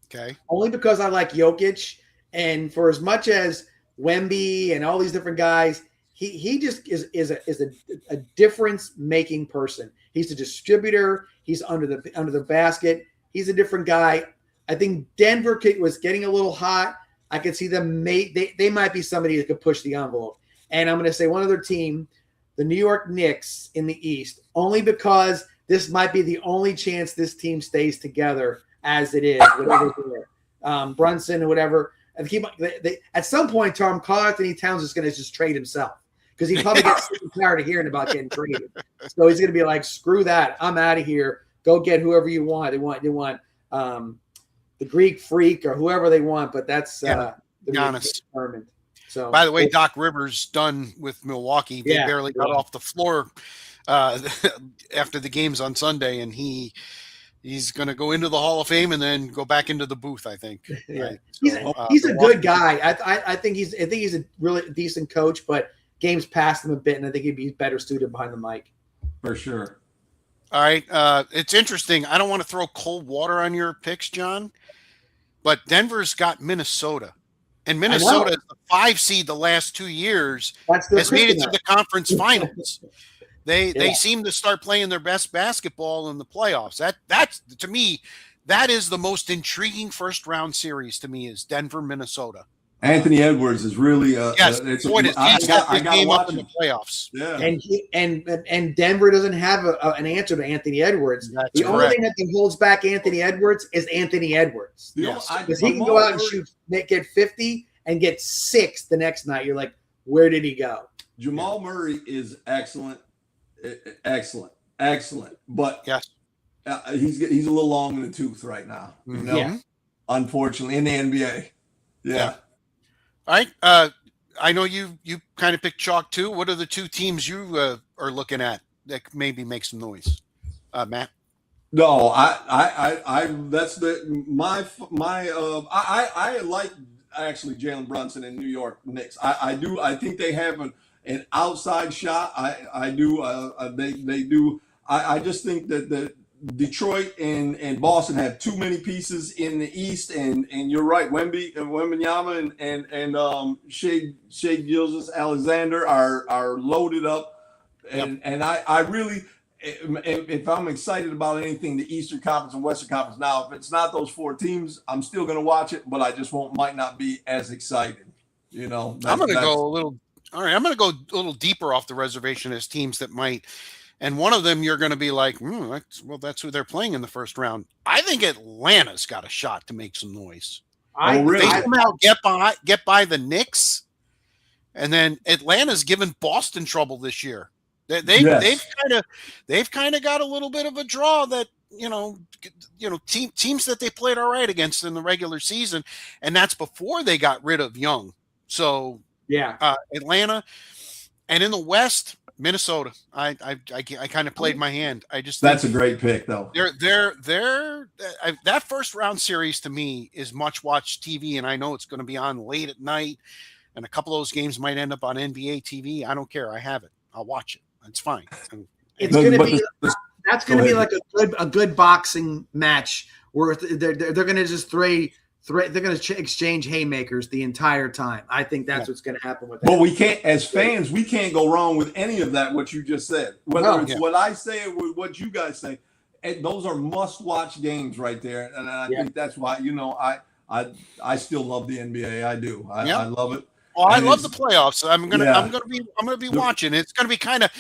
Okay. Only because I like Jokic, and for as much as Wemby and all these different guys, he just is a difference making person. He's a distributor. He's under the basket. He's a different guy. I think Denver was getting a little hot. I could see them. They might be somebody that could push the envelope. And I'm going to say one other team, the New York Knicks in the East, only because this might be the only chance this team stays together as it is. Whatever's there. Brunson or whatever. And at some point, Carl Anthony Towns is going to just trade himself because he probably gets sick and tired of hearing about getting traded. So he's going to be like, screw that. I'm out of here. Go get whoever you want. They want the Greek Freak or whoever they want, but that's Giannis. Determined. So, by the way, Doc Rivers done with Milwaukee. They barely got off the floor after the games on Sunday, and he's going to go into the Hall of Fame and then go back into the booth, I think. Yeah. Right? He's a good guy. I think he's a really decent coach, but games passed him a bit, and I think he'd be better suited behind the mic. For sure. All right. It's interesting. I don't want to throw cold water on your picks, John, but Denver's got Minnesota. And Minnesota is the 5 seed the last 2 years has made it to the conference finals. They seem to start playing their best basketball in the playoffs. That's to me, that is the most intriguing first round series to me is Denver, Minnesota. Anthony Edwards is really he's got the game up in the playoffs. Yeah. And Denver doesn't have an answer to Anthony Edwards. The only thing that holds back Anthony Edwards is Anthony Edwards. Because he can go out and get 50 and get 6 the next night. You're like, where did he go? Jamal Murray is excellent, but he's a little long in the tooth right now. Unfortunately, in the NBA. Yeah. All right. I know you kind of picked chalk too. What are the 2 teams you are looking at that maybe make some noise, Matt? No, I that's I like actually Jalen Brunson in New York Knicks. I do. I think they have an outside shot. I do. They do. I just think that Detroit and Boston have too many pieces in the East, and you're right. Wembanyama and Shai Gilgeous-Alexander are loaded up, and I really, if I'm excited about anything, the Eastern Conference and Western Conference. Now, if it's not those 4 teams, I'm still going to watch it, but I just might not be as excited. I'm going to go a little. All right, I'm going to go a little deeper off the reservation as teams that might. And one of them you're going to be like, that's who they're playing in the first round. I think Atlanta's got a shot to make some noise. Really? They somehow get by the Knicks, and then Atlanta's given Boston trouble this year. They've kind of got a little bit of a draw that teams that they played all right against in the regular season, and that's before they got rid of Young. So Atlanta, and in the West. Minnesota. I kind of played my hand. I just that's a great pick though. They're that first round series to me is much watched TV, and I know it's going to be on late at night, and a couple of those games might end up on NBA TV. I don't care. I have it. I'll watch it. It's fine. It's going to be that's going to be like a good boxing match where they're going to just they're going to exchange haymakers the entire time. I think that's what's going to happen with that. But we can't, as fans, we can't go wrong with any of that, what you just said. Whether it's what I say or what you guys say, those are must-watch games right there. And I think that's why, I still love the NBA. I do. I love it. Well, I love the playoffs. I'm gonna be watching. It's gonna be kind of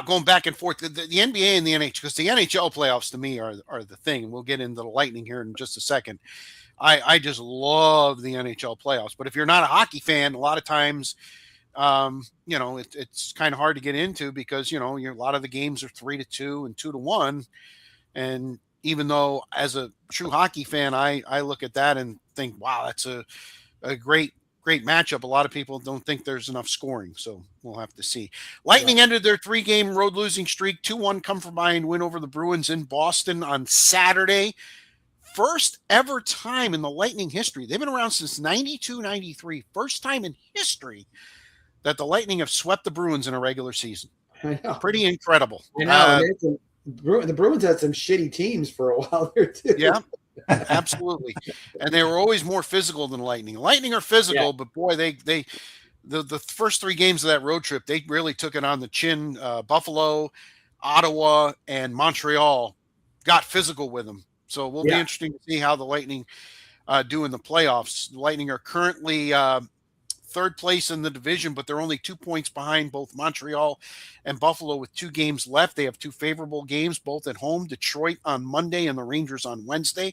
going back and forth. The NBA and the NHL, because the NHL playoffs to me are the thing. We'll get into the Lightning here in just a second. I just love the NHL playoffs. But if you're not a hockey fan, a lot of times, it's kind of hard to get into because a lot of the games are 3-2 and 2-1, and even though as a true hockey fan, I look at that and think, wow, that's a great matchup. A lot of people don't think there's enough scoring, so we'll have to see. Lightning ended their 3-game road losing streak, 2-1 come from behind win over the Bruins in Boston on Saturday. First ever time in the Lightning history. They've been around since 92-93. First time in history that the Lightning have swept the Bruins in a regular season. I know. Pretty incredible. I know. The Bruins had some shitty teams for a while there too. Yeah, absolutely. And they were always more physical than Lightning. Lightning are physical, but boy, the first 3 games of that road trip, they really took it on the chin. Buffalo, Ottawa, and Montreal got physical with them. So it will be interesting to see how the Lightning do in the playoffs. The Lightning are currently 3rd place in the division, but they're only 2 points behind both Montreal and Buffalo with 2 games left. They have 2 favorable games, both at home, Detroit on Monday and the Rangers on Wednesday.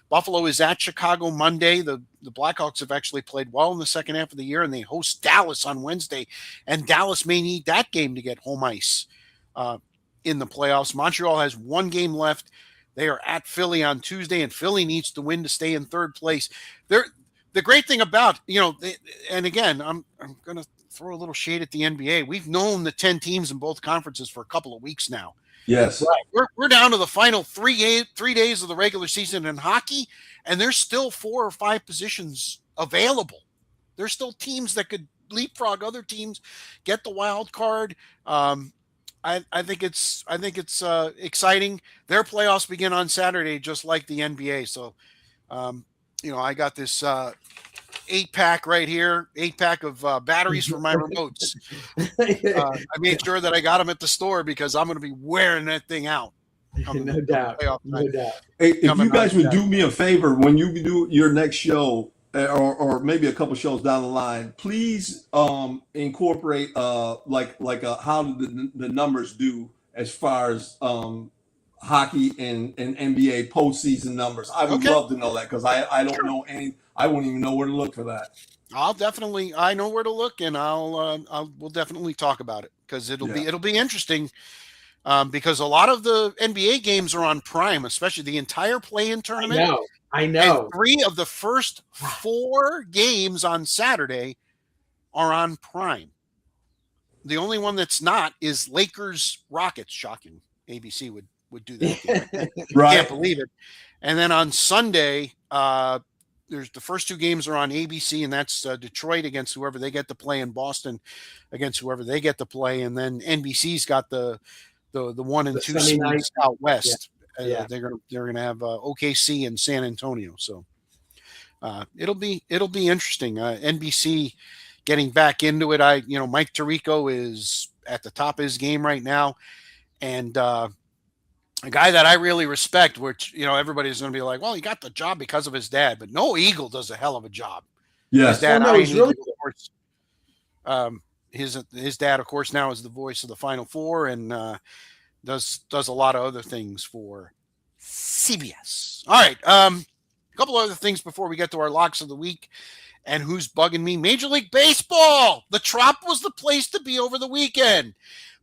Buffalo is at Chicago Monday. The Blackhawks have actually played well in the second half of the year, and they host Dallas on Wednesday, and Dallas may need that game to get home ice in the playoffs. Montreal has 1 game left. They are at Philly on Tuesday, and Philly needs to win to stay in 3rd place. The great thing about, and again, I'm going to throw a little shade at the NBA. We've known the 10 teams in both conferences for a couple of weeks now. Yes. Right. We're down to the final 3 days of the regular season in hockey, and there's still 4 or 5 positions available. There's still teams that could leapfrog other teams, get the wild card. I think it's exciting. Their playoffs begin on Saturday, just like the NBA. So, I got this 8-pack right here, 8-pack of batteries for my remotes. I made sure that I got them at the store because I'm going to be wearing that thing out. No doubt. Hey, if you guys would do me a favor when you do your next show, or maybe a couple shows down the line, please incorporate how the numbers do as far as hockey and NBA postseason numbers. I would love to know that because I don't know any. I wouldn't even know where to look for that. I know where to look, and we'll definitely talk about it because it'll be interesting. Because a lot of the NBA games are on Prime, especially the entire play-in tournament. I know. And 3 of the first 4 games on Saturday are on Prime. The only one that's not is Lakers Rockets. Shocking. ABC would do that. Right. Can't believe it. And then on Sunday, there's the first 2 games are on ABC, and that's Detroit against whoever they get to play, and Boston against whoever they get to play. And then NBC's got the 1 and 2 seeds out west. They're gonna have OKC and San Antonio. So it'll be interesting. NBC getting back into it. Mike Tirico is at the top of his game right now, and a guy that I really respect. Which everybody's gonna be like, well, he got the job because of his dad, but Noah Eagle does a hell of a job. Yes, his dad, he's really good. His dad, of course, now is the voice of the Final Four and does a lot of other things for CBS. All right, a couple other things before we get to our locks of the week and who's bugging me. Major League Baseball. The Trop was the place to be over the weekend.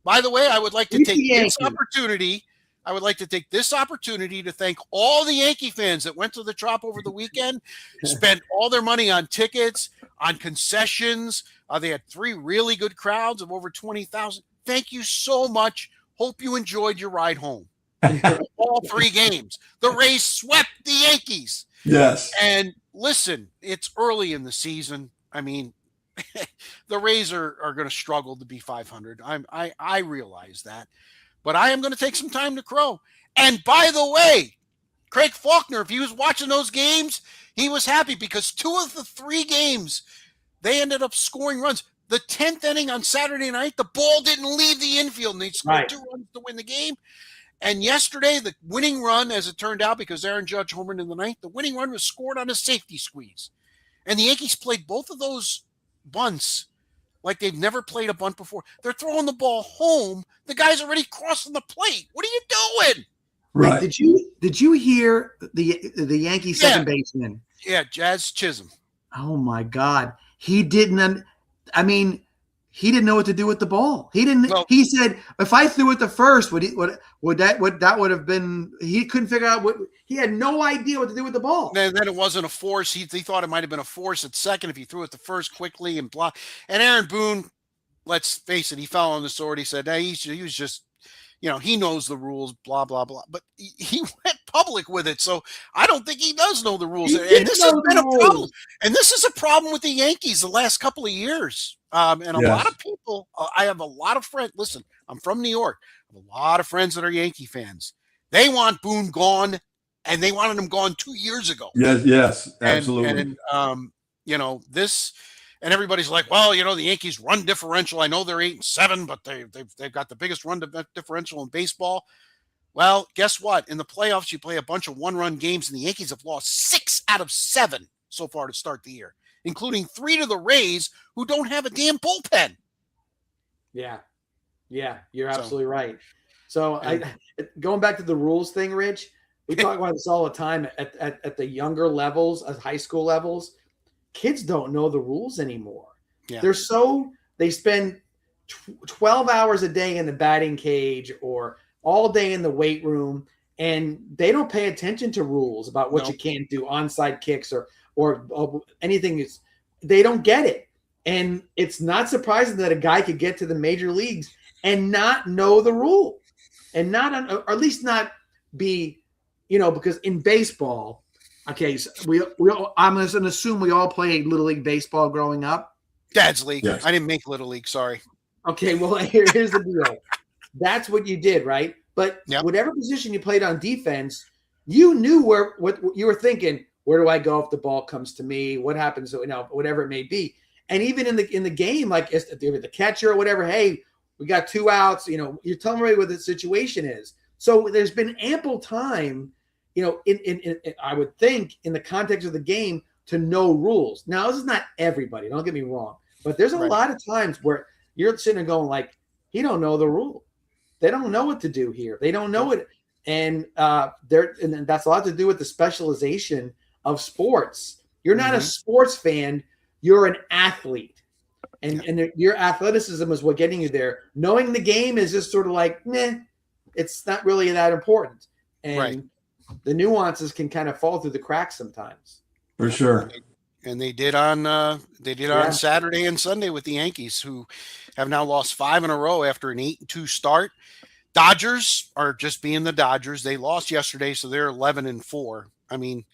By the way, I would like to take this opportunity. I would like to take this opportunity to thank all the Yankee fans that went to the Trop over the weekend, spent all their money on tickets, on concessions. They had 3 really good crowds of over 20,000. Thank you so much. Hope you enjoyed your ride home. All 3 games. The Rays swept the Yankees. Yes. And listen, it's early in the season. I mean, the Rays are going to struggle to be 500. I realize that. But I am going to take some time to crow. And by the way, Craig Faulkner, if he was watching those games, he was happy because 2 of the 3 games, they ended up scoring runs. The 10th inning on Saturday night, the ball didn't leave the infield, and they scored 2 runs to win the game. And yesterday, the winning run, as it turned out, because Aaron Judge homered in the 9th, the winning run was scored on a safety squeeze. And the Yankees played both of those bunts like they've never played a bunt before. They're throwing the ball home. The guy's already crossing the plate. What are you doing? Right. Did you hear the Yankee second baseman? Yeah, Jazz Chisholm. Oh my God. He didn't. I mean, he didn't know what to do with the ball. He didn't. Well, He said, if I threw it the first, would that would have been? He couldn't figure out what. He had no idea what to do with the ball. then it wasn't a force. He thought it might have been a force at second if he threw it the first quickly and block. And Aaron Boone, let's face it, he fell on the sword. He said, hey, he was just, he knows the rules, blah, blah, blah. But he went public with it. So I don't think he does know the rules. And this has been a problem. And this is a problem with the Yankees the last couple of years. And a lot of people, I have a lot of friends. Listen, I'm from New York. I have a lot of friends that are Yankee fans. They want Boone gone, and they wanted him gone 2 years ago. Yes, absolutely. And this, and everybody's like, well, the Yankees run differential. I know they're 8-7, but they've got the biggest run differential in baseball. Well, guess what? In the playoffs, you play a bunch of one-run games, and the Yankees have lost 6 out of 7 so far to start the year, including 3 to the Rays, who don't have a damn bullpen. Yeah, you're absolutely right. So going back to the rules thing, Rich, we talk about this all the time at the younger levels, at high school levels. Kids don't know the rules anymore. Yeah. They spend 12 hours a day in the batting cage or all day in the weight room, and they don't pay attention to rules about what you can't do, onside kicks or anything. They don't get it. And it's not surprising that a guy could get to the major leagues and not know the rule and or at least not be, because in baseball, okay, so I'm going to assume we all played Little League baseball growing up. Dad's League. Yes. I didn't make Little League. Sorry. Okay, well, here's the deal. That's what you did, right? But whatever position you played on defense, you knew what you were thinking. Where do I go if the ball comes to me? What happens? Whatever it may be. And even in the game, like if the catcher or whatever, hey, we got 2 outs. You're telling me what the situation is. So there's been ample time, in I would think in the context of the game to know rules. Now this is not everybody. Don't get me wrong, but there's a lot of times where you're sitting there going like, he don't know the rule. They don't know what to do here. They don't know it, and that's a lot to do with the specialization of sports. You're not a sports fan. You're an athlete, and your athleticism is what getting you there. Knowing the game is just sort of like, it's not really that important, and the nuances can kind of fall through the cracks sometimes. For sure. And they did on Saturday and Sunday with the Yankees, who have now lost 5 in a row after an 8-2 start. Dodgers are just being the Dodgers. They lost yesterday, so they're 11-4. I mean,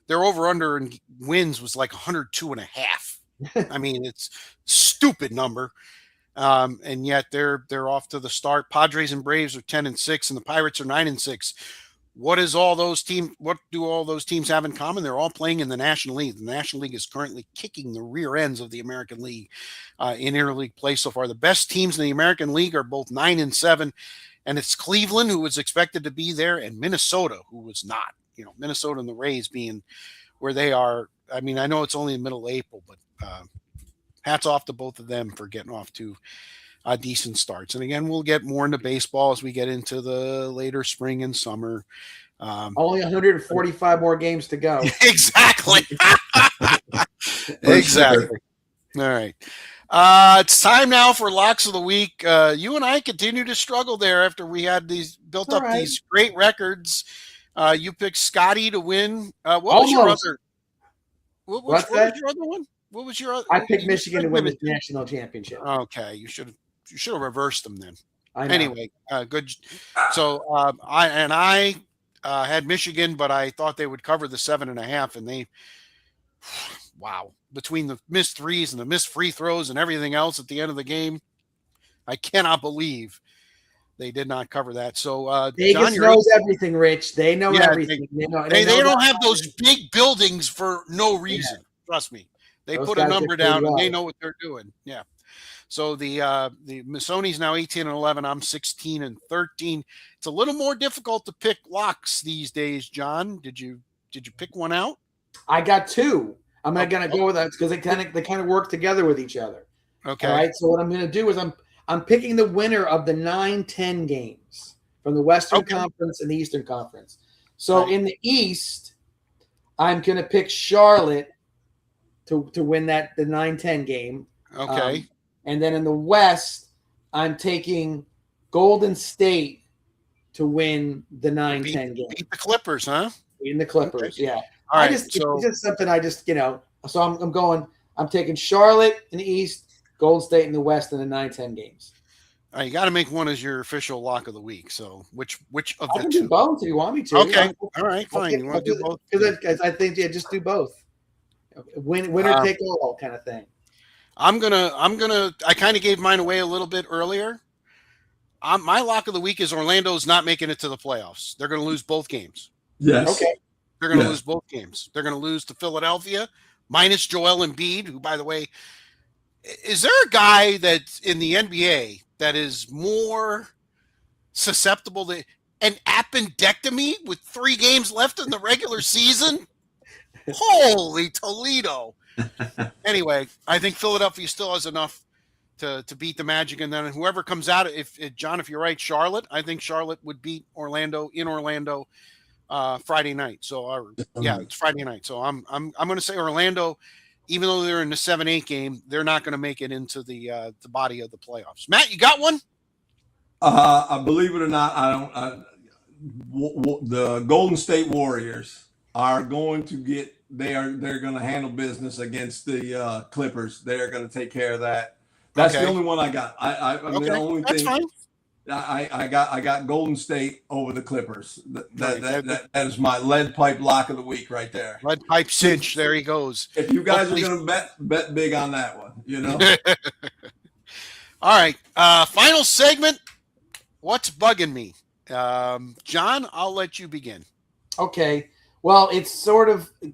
their over/under in wins was like 102.5. I mean, it's stupid number. And yet they're off to the start. Padres and Braves are 10-6, and the Pirates are 9-6. What do all those teams have in common? They're all playing in the National League. The National League is currently kicking the rear ends of the American League in interleague play so far. The best teams in the American League are both 9-7, and it's Cleveland, who was expected to be there, and Minnesota, who was not. Minnesota and the Rays being where they are. I mean, I know it's only the middle of April, but hats off to both of them for getting off to decent starts. And again, we'll get more into baseball as we get into the later spring and summer. Only 145 more games to go. Exactly. Exactly. All right. It's time now for Locks of the Week. You and I continue to struggle there after we had these great records. You picked Scotty to win. What was your other one? What was your other? I picked Michigan to win the national championship. Okay, you should have reversed them then. Anyway, good. So I had Michigan, but I thought they would cover the 7.5, and they, wow, between the missed threes and the missed free throws and everything else at the end of the game, I cannot believe they did not cover that. So Vegas knows everything, Rich. They know everything. They don't have those big buildings for no reason. Yeah. Trust me. They put a number down and they know what they're doing. Yeah. So the Missoni's now 18-11. I'm 16-13. It's a little more difficult to pick locks these days, John. Did you pick one out? I got 2. I'm not going to go with that because they kind of work together with each other. Okay. All right. So what I'm going to do is I'm picking the winner of the 9-10 games from the Western Conference and the Eastern Conference. So in the East, I'm going to pick Charlotte to win the 9-10 game. Okay. And then in the West, I'm taking Golden State to win the 9-10 game. Beat the Clippers, huh? Beating the Clippers, Okay. yeah. All right. It's just something I just, so I'm taking Charlotte in the East, Golden State in the West in the 9-10 games. You got to make one as your official lock of the week. So which of I the can two? do both if you want me to. Okay. All right. Fine. You want to do both? Because I think just do both. Winner take all kind of thing. I kind of gave mine away a little bit earlier. My lock of the week is Orlando's not making it to the playoffs. They're going to lose both games. Yes. Okay. They're going to lose both games. They're going to lose to Philadelphia, minus Joel Embiid, who, by the way, is there a guy that's in the NBA that is more susceptible to an appendectomy with 3 games left in the regular season? Holy Toledo. Anyway, I think Philadelphia still has enough to beat the Magic, and then whoever comes out, if John, if you're right, Charlotte, I think Charlotte would beat Orlando in Orlando Friday night. So it's Friday night. So I'm going to say Orlando, even though they're in the 7-8 game, they're not going to make it into the body of the playoffs. Matt, you got one? I believe it or not, I don't. The Golden State Warriors are going to get. They're going to handle business against the Clippers. They're going to take care of that. That's the only one I got. I mean, the only That's thing fine. I got Golden State over the Clippers. That is my lead pipe lock of the week right there. Lead pipe cinch. There he goes. If you guys are going to bet big on that one, All right. Final segment. What's bugging me? John, I'll let you begin. Okay. Well, it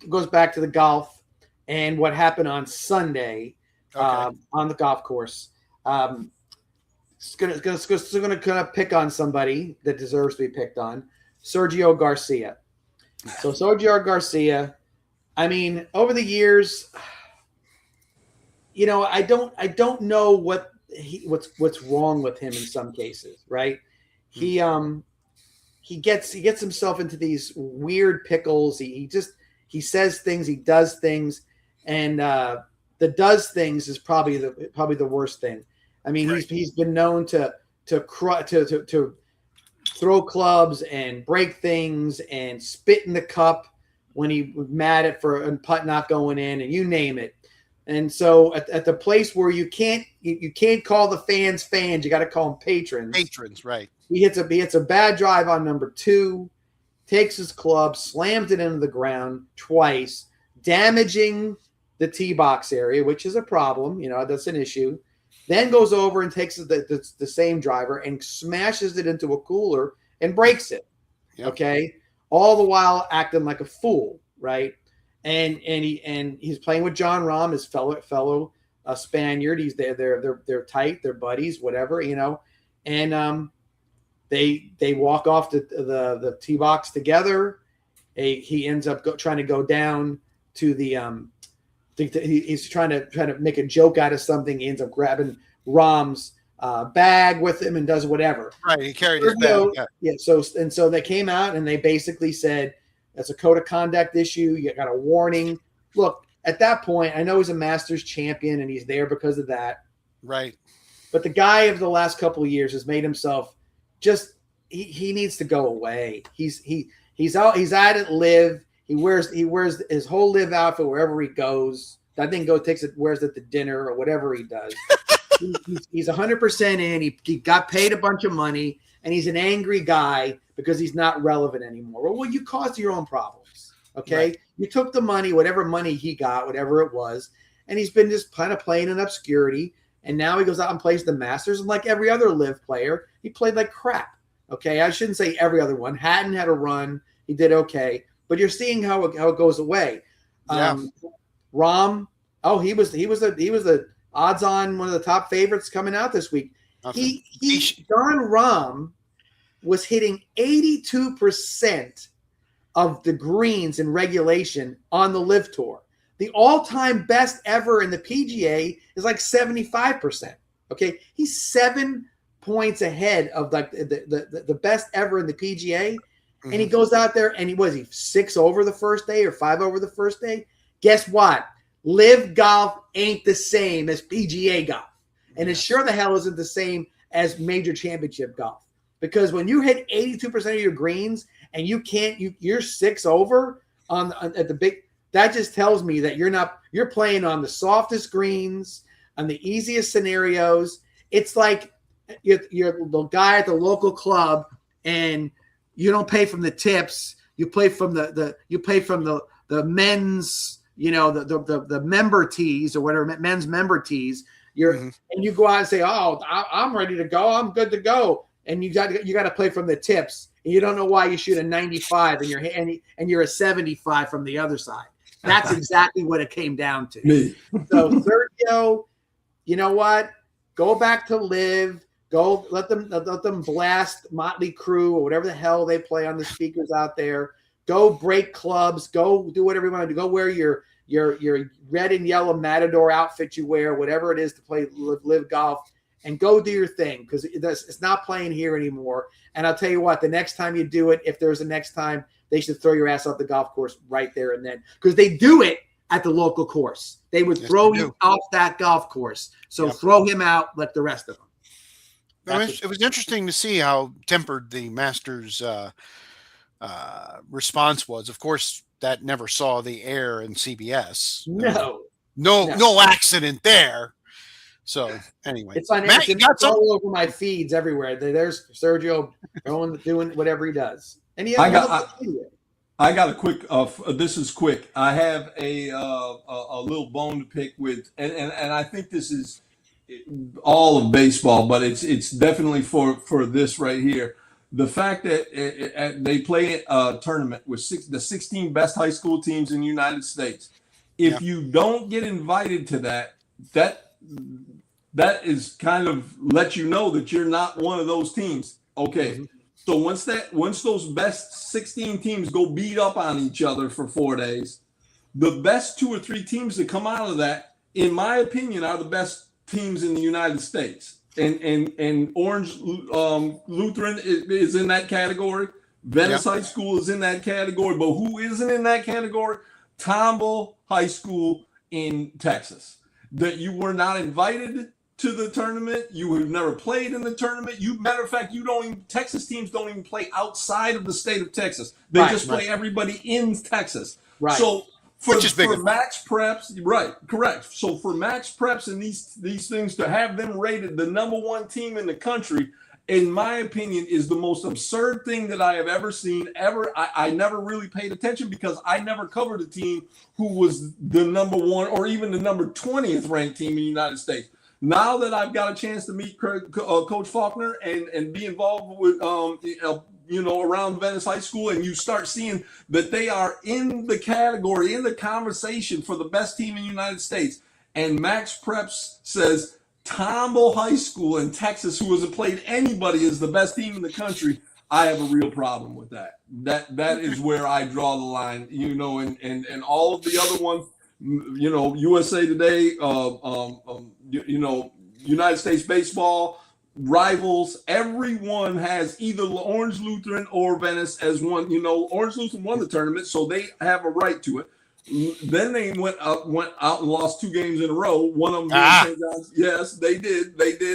goes back to the golf and what happened on Sunday on the golf course. It's going to pick on somebody that deserves to be picked on, Sergio Garcia. So Sergio Garcia, I mean, over the years, I don't know what's wrong with him in some cases, right? He gets himself into these weird pickles. He says things, he does things, and the does things is probably the worst thing. I mean, right. he's been known to throw clubs and break things and spit in the cup when he was mad at for a putt not going in, and you name it. And so at the place where you can't call the fans, you got to call them patrons. Patrons, right? He hits a bad drive on number 2, takes his club, slams it into the ground twice, damaging the tee box area, which is a problem. That's an issue. Then goes over and takes the same driver and smashes it into a cooler and breaks it. Yep. Okay, all the while acting like a fool, right? And he's playing with John Rahm, his fellow Spaniard. He's they're tight, they're buddies, whatever, and they walk off the tee box together. He ends up trying to go down to the he's trying to make a joke out of something. He ends up grabbing Rahm's bag with him and does whatever. Right, he carried his bag. Yeah. So they came out and they basically said that's a code of conduct issue. You got a warning. Look, at that point, I know he's a Masters champion and he's there because of that. Right. But the guy of the last couple of years has made himself just he needs to go away. He's out at live. He wears his whole live outfit wherever he goes. I think wears it to dinner or whatever he does. He's 100% in. He got paid a bunch of money, and he's an angry guy because he's not relevant anymore. Well, you caused your own problems. Okay, right. You took the money, whatever money he got, whatever it was, and he's been just kind of playing in obscurity. And now he goes out and plays the Masters, and like every other live player, he played like crap. Okay, I shouldn't say every other one. Hatton had a run. He did okay. But you're seeing how it goes away. Yeah. Rahm, he was the odds-on one of the top favorites coming out this week. Okay. Jon Rahm was hitting 82% of the greens in regulation on the LIV Tour. The all-time best ever in the PGA is like 75%. Okay, he's 7 points ahead of like the best ever in the PGA. and he goes out there and he 6 over the first day or 5 over the first day. Guess what? Live golf ain't the same as PGA golf, and it sure the hell isn't the same as major championship golf. Because when you hit 82% of your greens and you're 6 over at the big, that just tells me that you're playing on the softest greens, on the easiest scenarios. It's like you're the guy at the local club and you don't pay from the tips. You play from the men's, the member tees or whatever, men's member tees. And you go out and say, "Oh, I'm ready to go. I'm good to go." And you got to play from the tips. And you don't know why you shoot a 95 and you're a 75 from the other side. That's exactly what it came down to. Me. So Sergio, you know what? Go back to Live. Go let them blast Motley Crue or whatever the hell they play on the speakers out there. Go break clubs. Go do whatever you want to do. Go wear your red and yellow Matador outfit you wear, whatever it is to play Live golf, and go do your thing, because it's not playing here anymore. And I'll tell you what, the next time you do it, if there's a next time, they should throw your ass off the golf course right there and then, because they do it at the local course. They would throw you off that golf course. So throw him out like the rest of them. It was interesting to see how tempered the Masters response was. Of course, that never saw the air in CBS. No accident there. So anyway, it's on Matt, it's all over my feeds everywhere. There's Sergio doing whatever he does, and he. I got a quick. This is quick. I have a little bone to pick with, and I think this is all of baseball, but it's definitely for this right here. The fact that they play a tournament with the 16 best high school teams in the United States. If you don't get invited to that is kind of let you know that you're not one of those teams. Okay. So once those best 16 teams go beat up on each other for 4 days, the best 2 or 3 teams that come out of that, in my opinion, are the best teams in the United States. And Orange Lutheran is in that category. Venice High School is in that category. But who isn't in that category? Tomball High School in Texas. That you were not invited to the tournament. You have never played in the tournament. Matter of fact, Texas teams don't even play outside of the state of Texas. They just play everybody in Texas. Right. So for max preps, right, correct. So for max preps and these things, to have them rated the number 1 team in the country, in my opinion, is the most absurd thing that I have ever seen. I never really paid attention because I never covered a team who was the number 1 or even the number 20th ranked team in the United States. Now that I've got a chance to meet Coach Faulkner and be involved with, around Venice High School, and you start seeing that they are in the category, in the conversation for the best team in the United States. And Max Preps says Tomball High School in Texas, who hasn't played anybody, is the best team in the country. I have a real problem with that. That is where I draw the line, and all of the other ones, USA Today, United States Baseball, Rivals, everyone has either Orange Lutheran or Venice as one. Orange Lutheran won the tournament, so they have a right to it. Then they went out and lost 2 games in a row. One of them was St. John's. Yes, they did.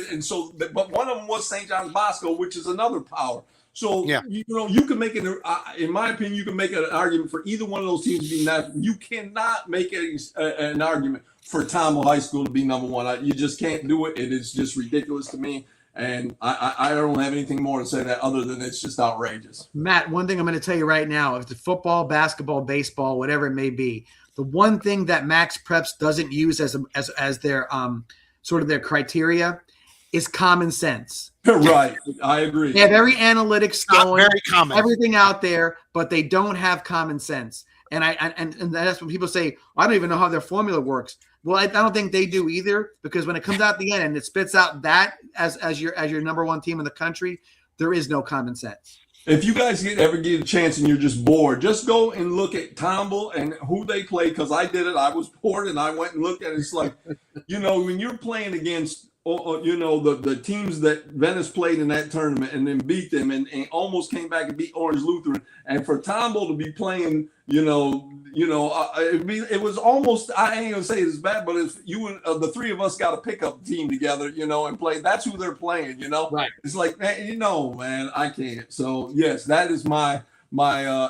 And so, but one of them was St. John's Bosco, which is another power. So, you can make in my opinion, you can make an argument for either one of those teams to be national. You cannot make an argument for Tomball High School to be number 1. You just can't do it. It is just ridiculous to me. And I don't have anything more to say that other than it's just outrageous. Matt, one thing I'm going to tell you right now, if it's football, basketball, baseball, whatever it may be, the one thing that Max Preps doesn't use as their sort of their criteria is common sense. Right. I agree. They have every analytics going, very common, everything out there, but they don't have common sense. And that's when people say, I don't even know how their formula works. Well, I don't think they do either, because when it comes out the end and it spits out that as your number 1 team in the country, there is no common sense. If you guys ever get a chance and you're just bored, just go and look at Tomball and who they play, because I did it. I was bored and I went and looked at it. It's like, when you're playing against the teams that Venice played in that tournament and then beat them and almost came back and beat Orange Lutheran, and for Tombo to be playing, it was almost, I ain't gonna say it's bad, but if you and the three of us got a pickup team together, and play, that's who they're playing, Right. It's like, man, I can't. So yes, that is my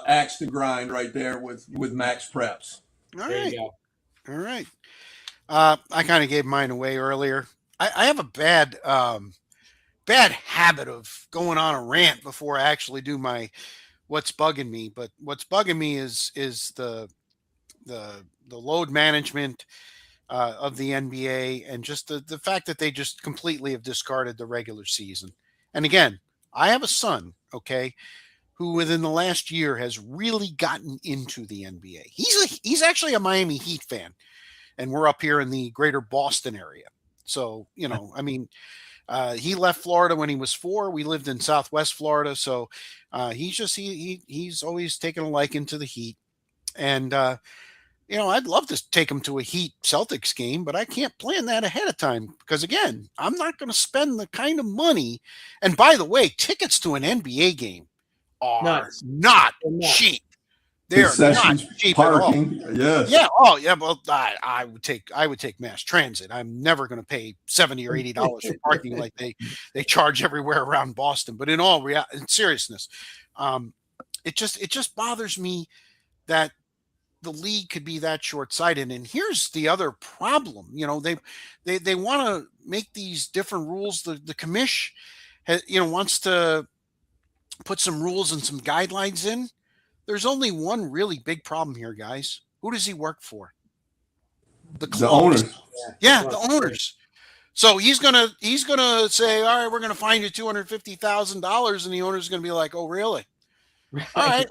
axe to grind right there with Max Preps. All There right. you go. All right. I kind of gave mine away earlier. I have a bad habit of going on a rant before I actually do my what's bugging me. But what's bugging me is the load management of the NBA, and just the fact that they just completely have discarded the regular season. And again, I have a son, okay, who within the last year has really gotten into the NBA. He's actually a Miami Heat fan, and we're up here in the greater Boston area. So, he left Florida when he was 4. We lived in Southwest Florida. So he's always taken a liking to the Heat. And, I'd love to take him to a Heat Celtics game, but I can't plan that ahead of time because, again, I'm not going to spend the kind of money. And by the way, tickets to an NBA game are not cheap. They're not cheap parking, at all. Yes. Yeah. Oh, yeah. Well, I would take mass transit. I'm never going to pay $70 or $80 for parking like they charge everywhere around Boston. But in seriousness, it just bothers me that the league could be that short-sighted. And here's the other problem. They want to make these different rules. The commish, wants to put some rules and some guidelines in. There's only one really big problem here, guys. Who does he work for? The owners. Yeah, the owners. So he's gonna say, all right, we're gonna fine you $250,000, and the owner's gonna be like, oh, really? Right. All right,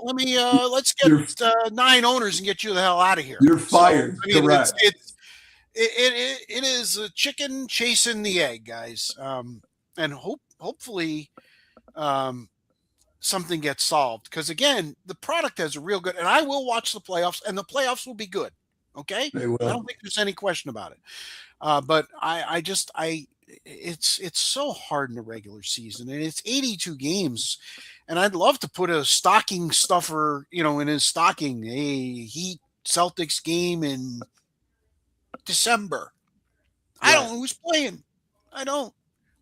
let's get 9 owners and get you the hell out of here. You're fired. So, correct. It is a chicken chasing the egg, guys. And hopefully, something gets solved, because again, the product has a real good, and I will watch the playoffs, and the playoffs will be good. Okay, They will. I don't think there's any question about it. But it's so hard in the regular season, and it's 82 games, and I'd love to put a stocking stuffer, in his stocking, a Heat Celtics game in December. I don't know who's playing. I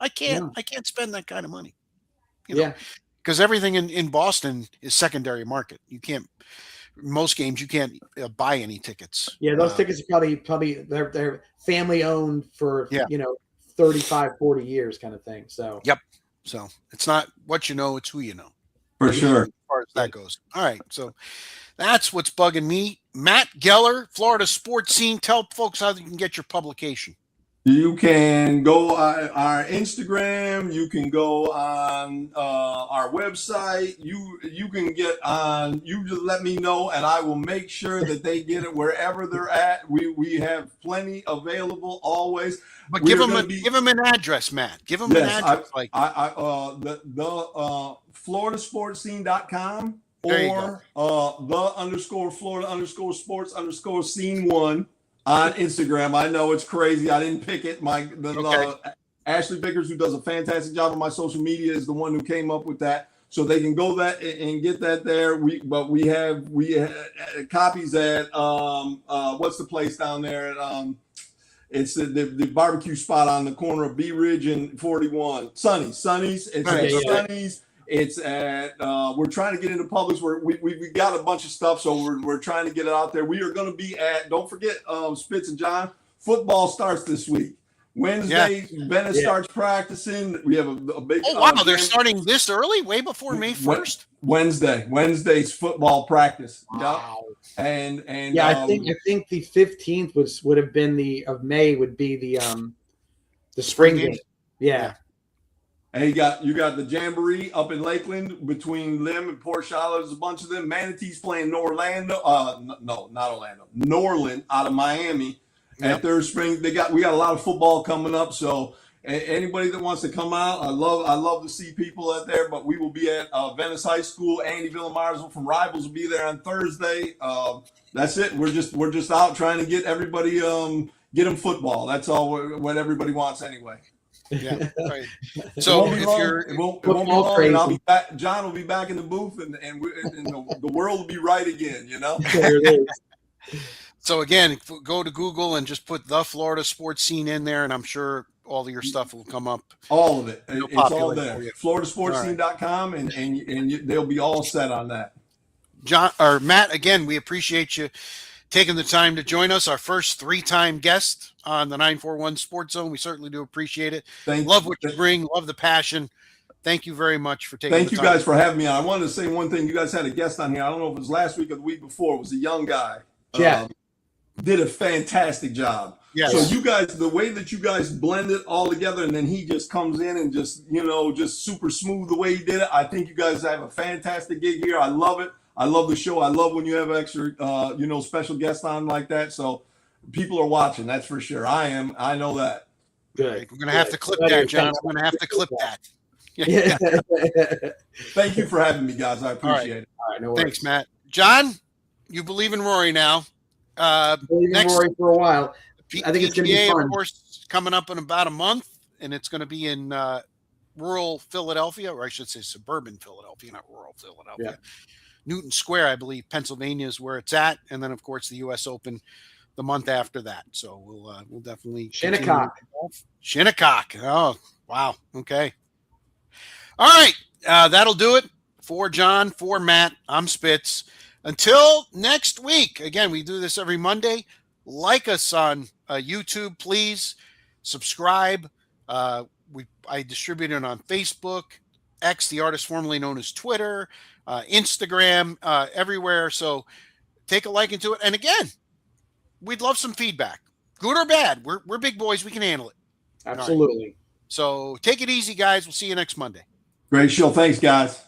can't. Yeah. I can't spend that kind of money. Yeah. Because everything in Boston is secondary market. You can't. Most games you can't buy any tickets. Yeah, those tickets are probably they're family owned for 35, 40 years kind of thing. So Yep. So it's not what you know, it's who you know. For sure. As far as that goes. All right. So that's what's bugging me. Matt Geller, Florida Sports Scene. Tell folks how you can get your publication. You can go on our Instagram. You can go on our website. You can get on. You just let me know, and I will make sure that they get it wherever they're at. We have plenty available always. But give them an address, Matt. Give them an address. The FloridaSportsScene.com There or _Florida_sports_scene1 on Instagram. I know it's crazy. I didn't pick it. Ashley Vickers, who does a fantastic job on my social media, is the one who came up with that. So they can go that and get that there. We have copies at what's the place down there? It's the barbecue spot on the corner of Bee Ridge and 41. Sonny's. It's at Sonny's. It's at we're trying to get into Publix. We got a bunch of stuff, so we're trying to get it out there. We are going to be at, don't forget, Spitz and John, football starts this week. Wednesday, Venice starts practicing. We have a big. Oh wow, they're starting this early, way before May 1st. Wednesday's football practice. Wow. And I think the 15th would have been of May would be the spring game. Yeah. And you got the Jamboree up in Lakeland between them and Port Charlotte. There's a bunch of them. Manatees playing Norland out of Miami. At their spring, we got a lot of football coming up. So anybody that wants to come out, I love to see people out there. But we will be at Venice High School. Andy Villamarsville from Rivals will be there on Thursday. That's it. We're just out trying to get everybody get them football. That's all what everybody wants anyway. Yeah. Right. It So won't be if long. you're It won't be Football long, and I'll crazy. be back. John will be back in the booth, and the world will be right again. There it is. so again, go to Google and just put the Florida sports scene in there, and I'm sure all of your stuff will come up. All of it. It'll It's all populate there. for you. FloridaSportsScene.com, and they'll be all set on that. John or Matt, again, we appreciate you taking the time to join us. Our first 3-time guest on the 941 Sports Zone. We certainly do appreciate it. Love what you bring. Love the passion. Thank you very much for taking Thank the you time. guys for having me on. I wanted to say one thing. You guys had a guest on here. I don't know if it was last week or the week before. It was a young guy. Jeff. Did a fantastic job. Yes. So you guys, the way that you guys blend it all together, and then he just comes in and just super smooth the way he did it. I think you guys have a fantastic gig here. I love it. I love the show. I love when you have extra, special guests on like that. So people are watching. That's for sure. I am. I know that. Good. We're going to have to clip that, John. I'm going to have to clip that. Yeah. Thank you for having me, guys. I appreciate it. All right. No worries. Thanks, Matt. John, you believe in Rory now. Believe in Next- Rory for a while. I think it's going to be PGA, fun. of course, coming up in about a month, and it's going to be in rural Philadelphia, or I should say suburban Philadelphia, not rural Philadelphia. Yeah. Newton Square, I believe, Pennsylvania is where it's at, and then of course the U.S. Open the month after that. So we'll definitely Shinnecock. Shinnecock. Oh wow. Okay. All right. That'll do it for John, for Matt. I'm Spitz. Until next week. Again, we do this every Monday. Like us on YouTube, please. Subscribe. I distribute it on Facebook, X, the artist formerly known as Twitter, Instagram, everywhere. So take a like into it. And again, we'd love some feedback, good or bad. We're big boys. We can handle it. Absolutely. So take it easy, guys. We'll see you next Monday. Great show. Thanks, guys.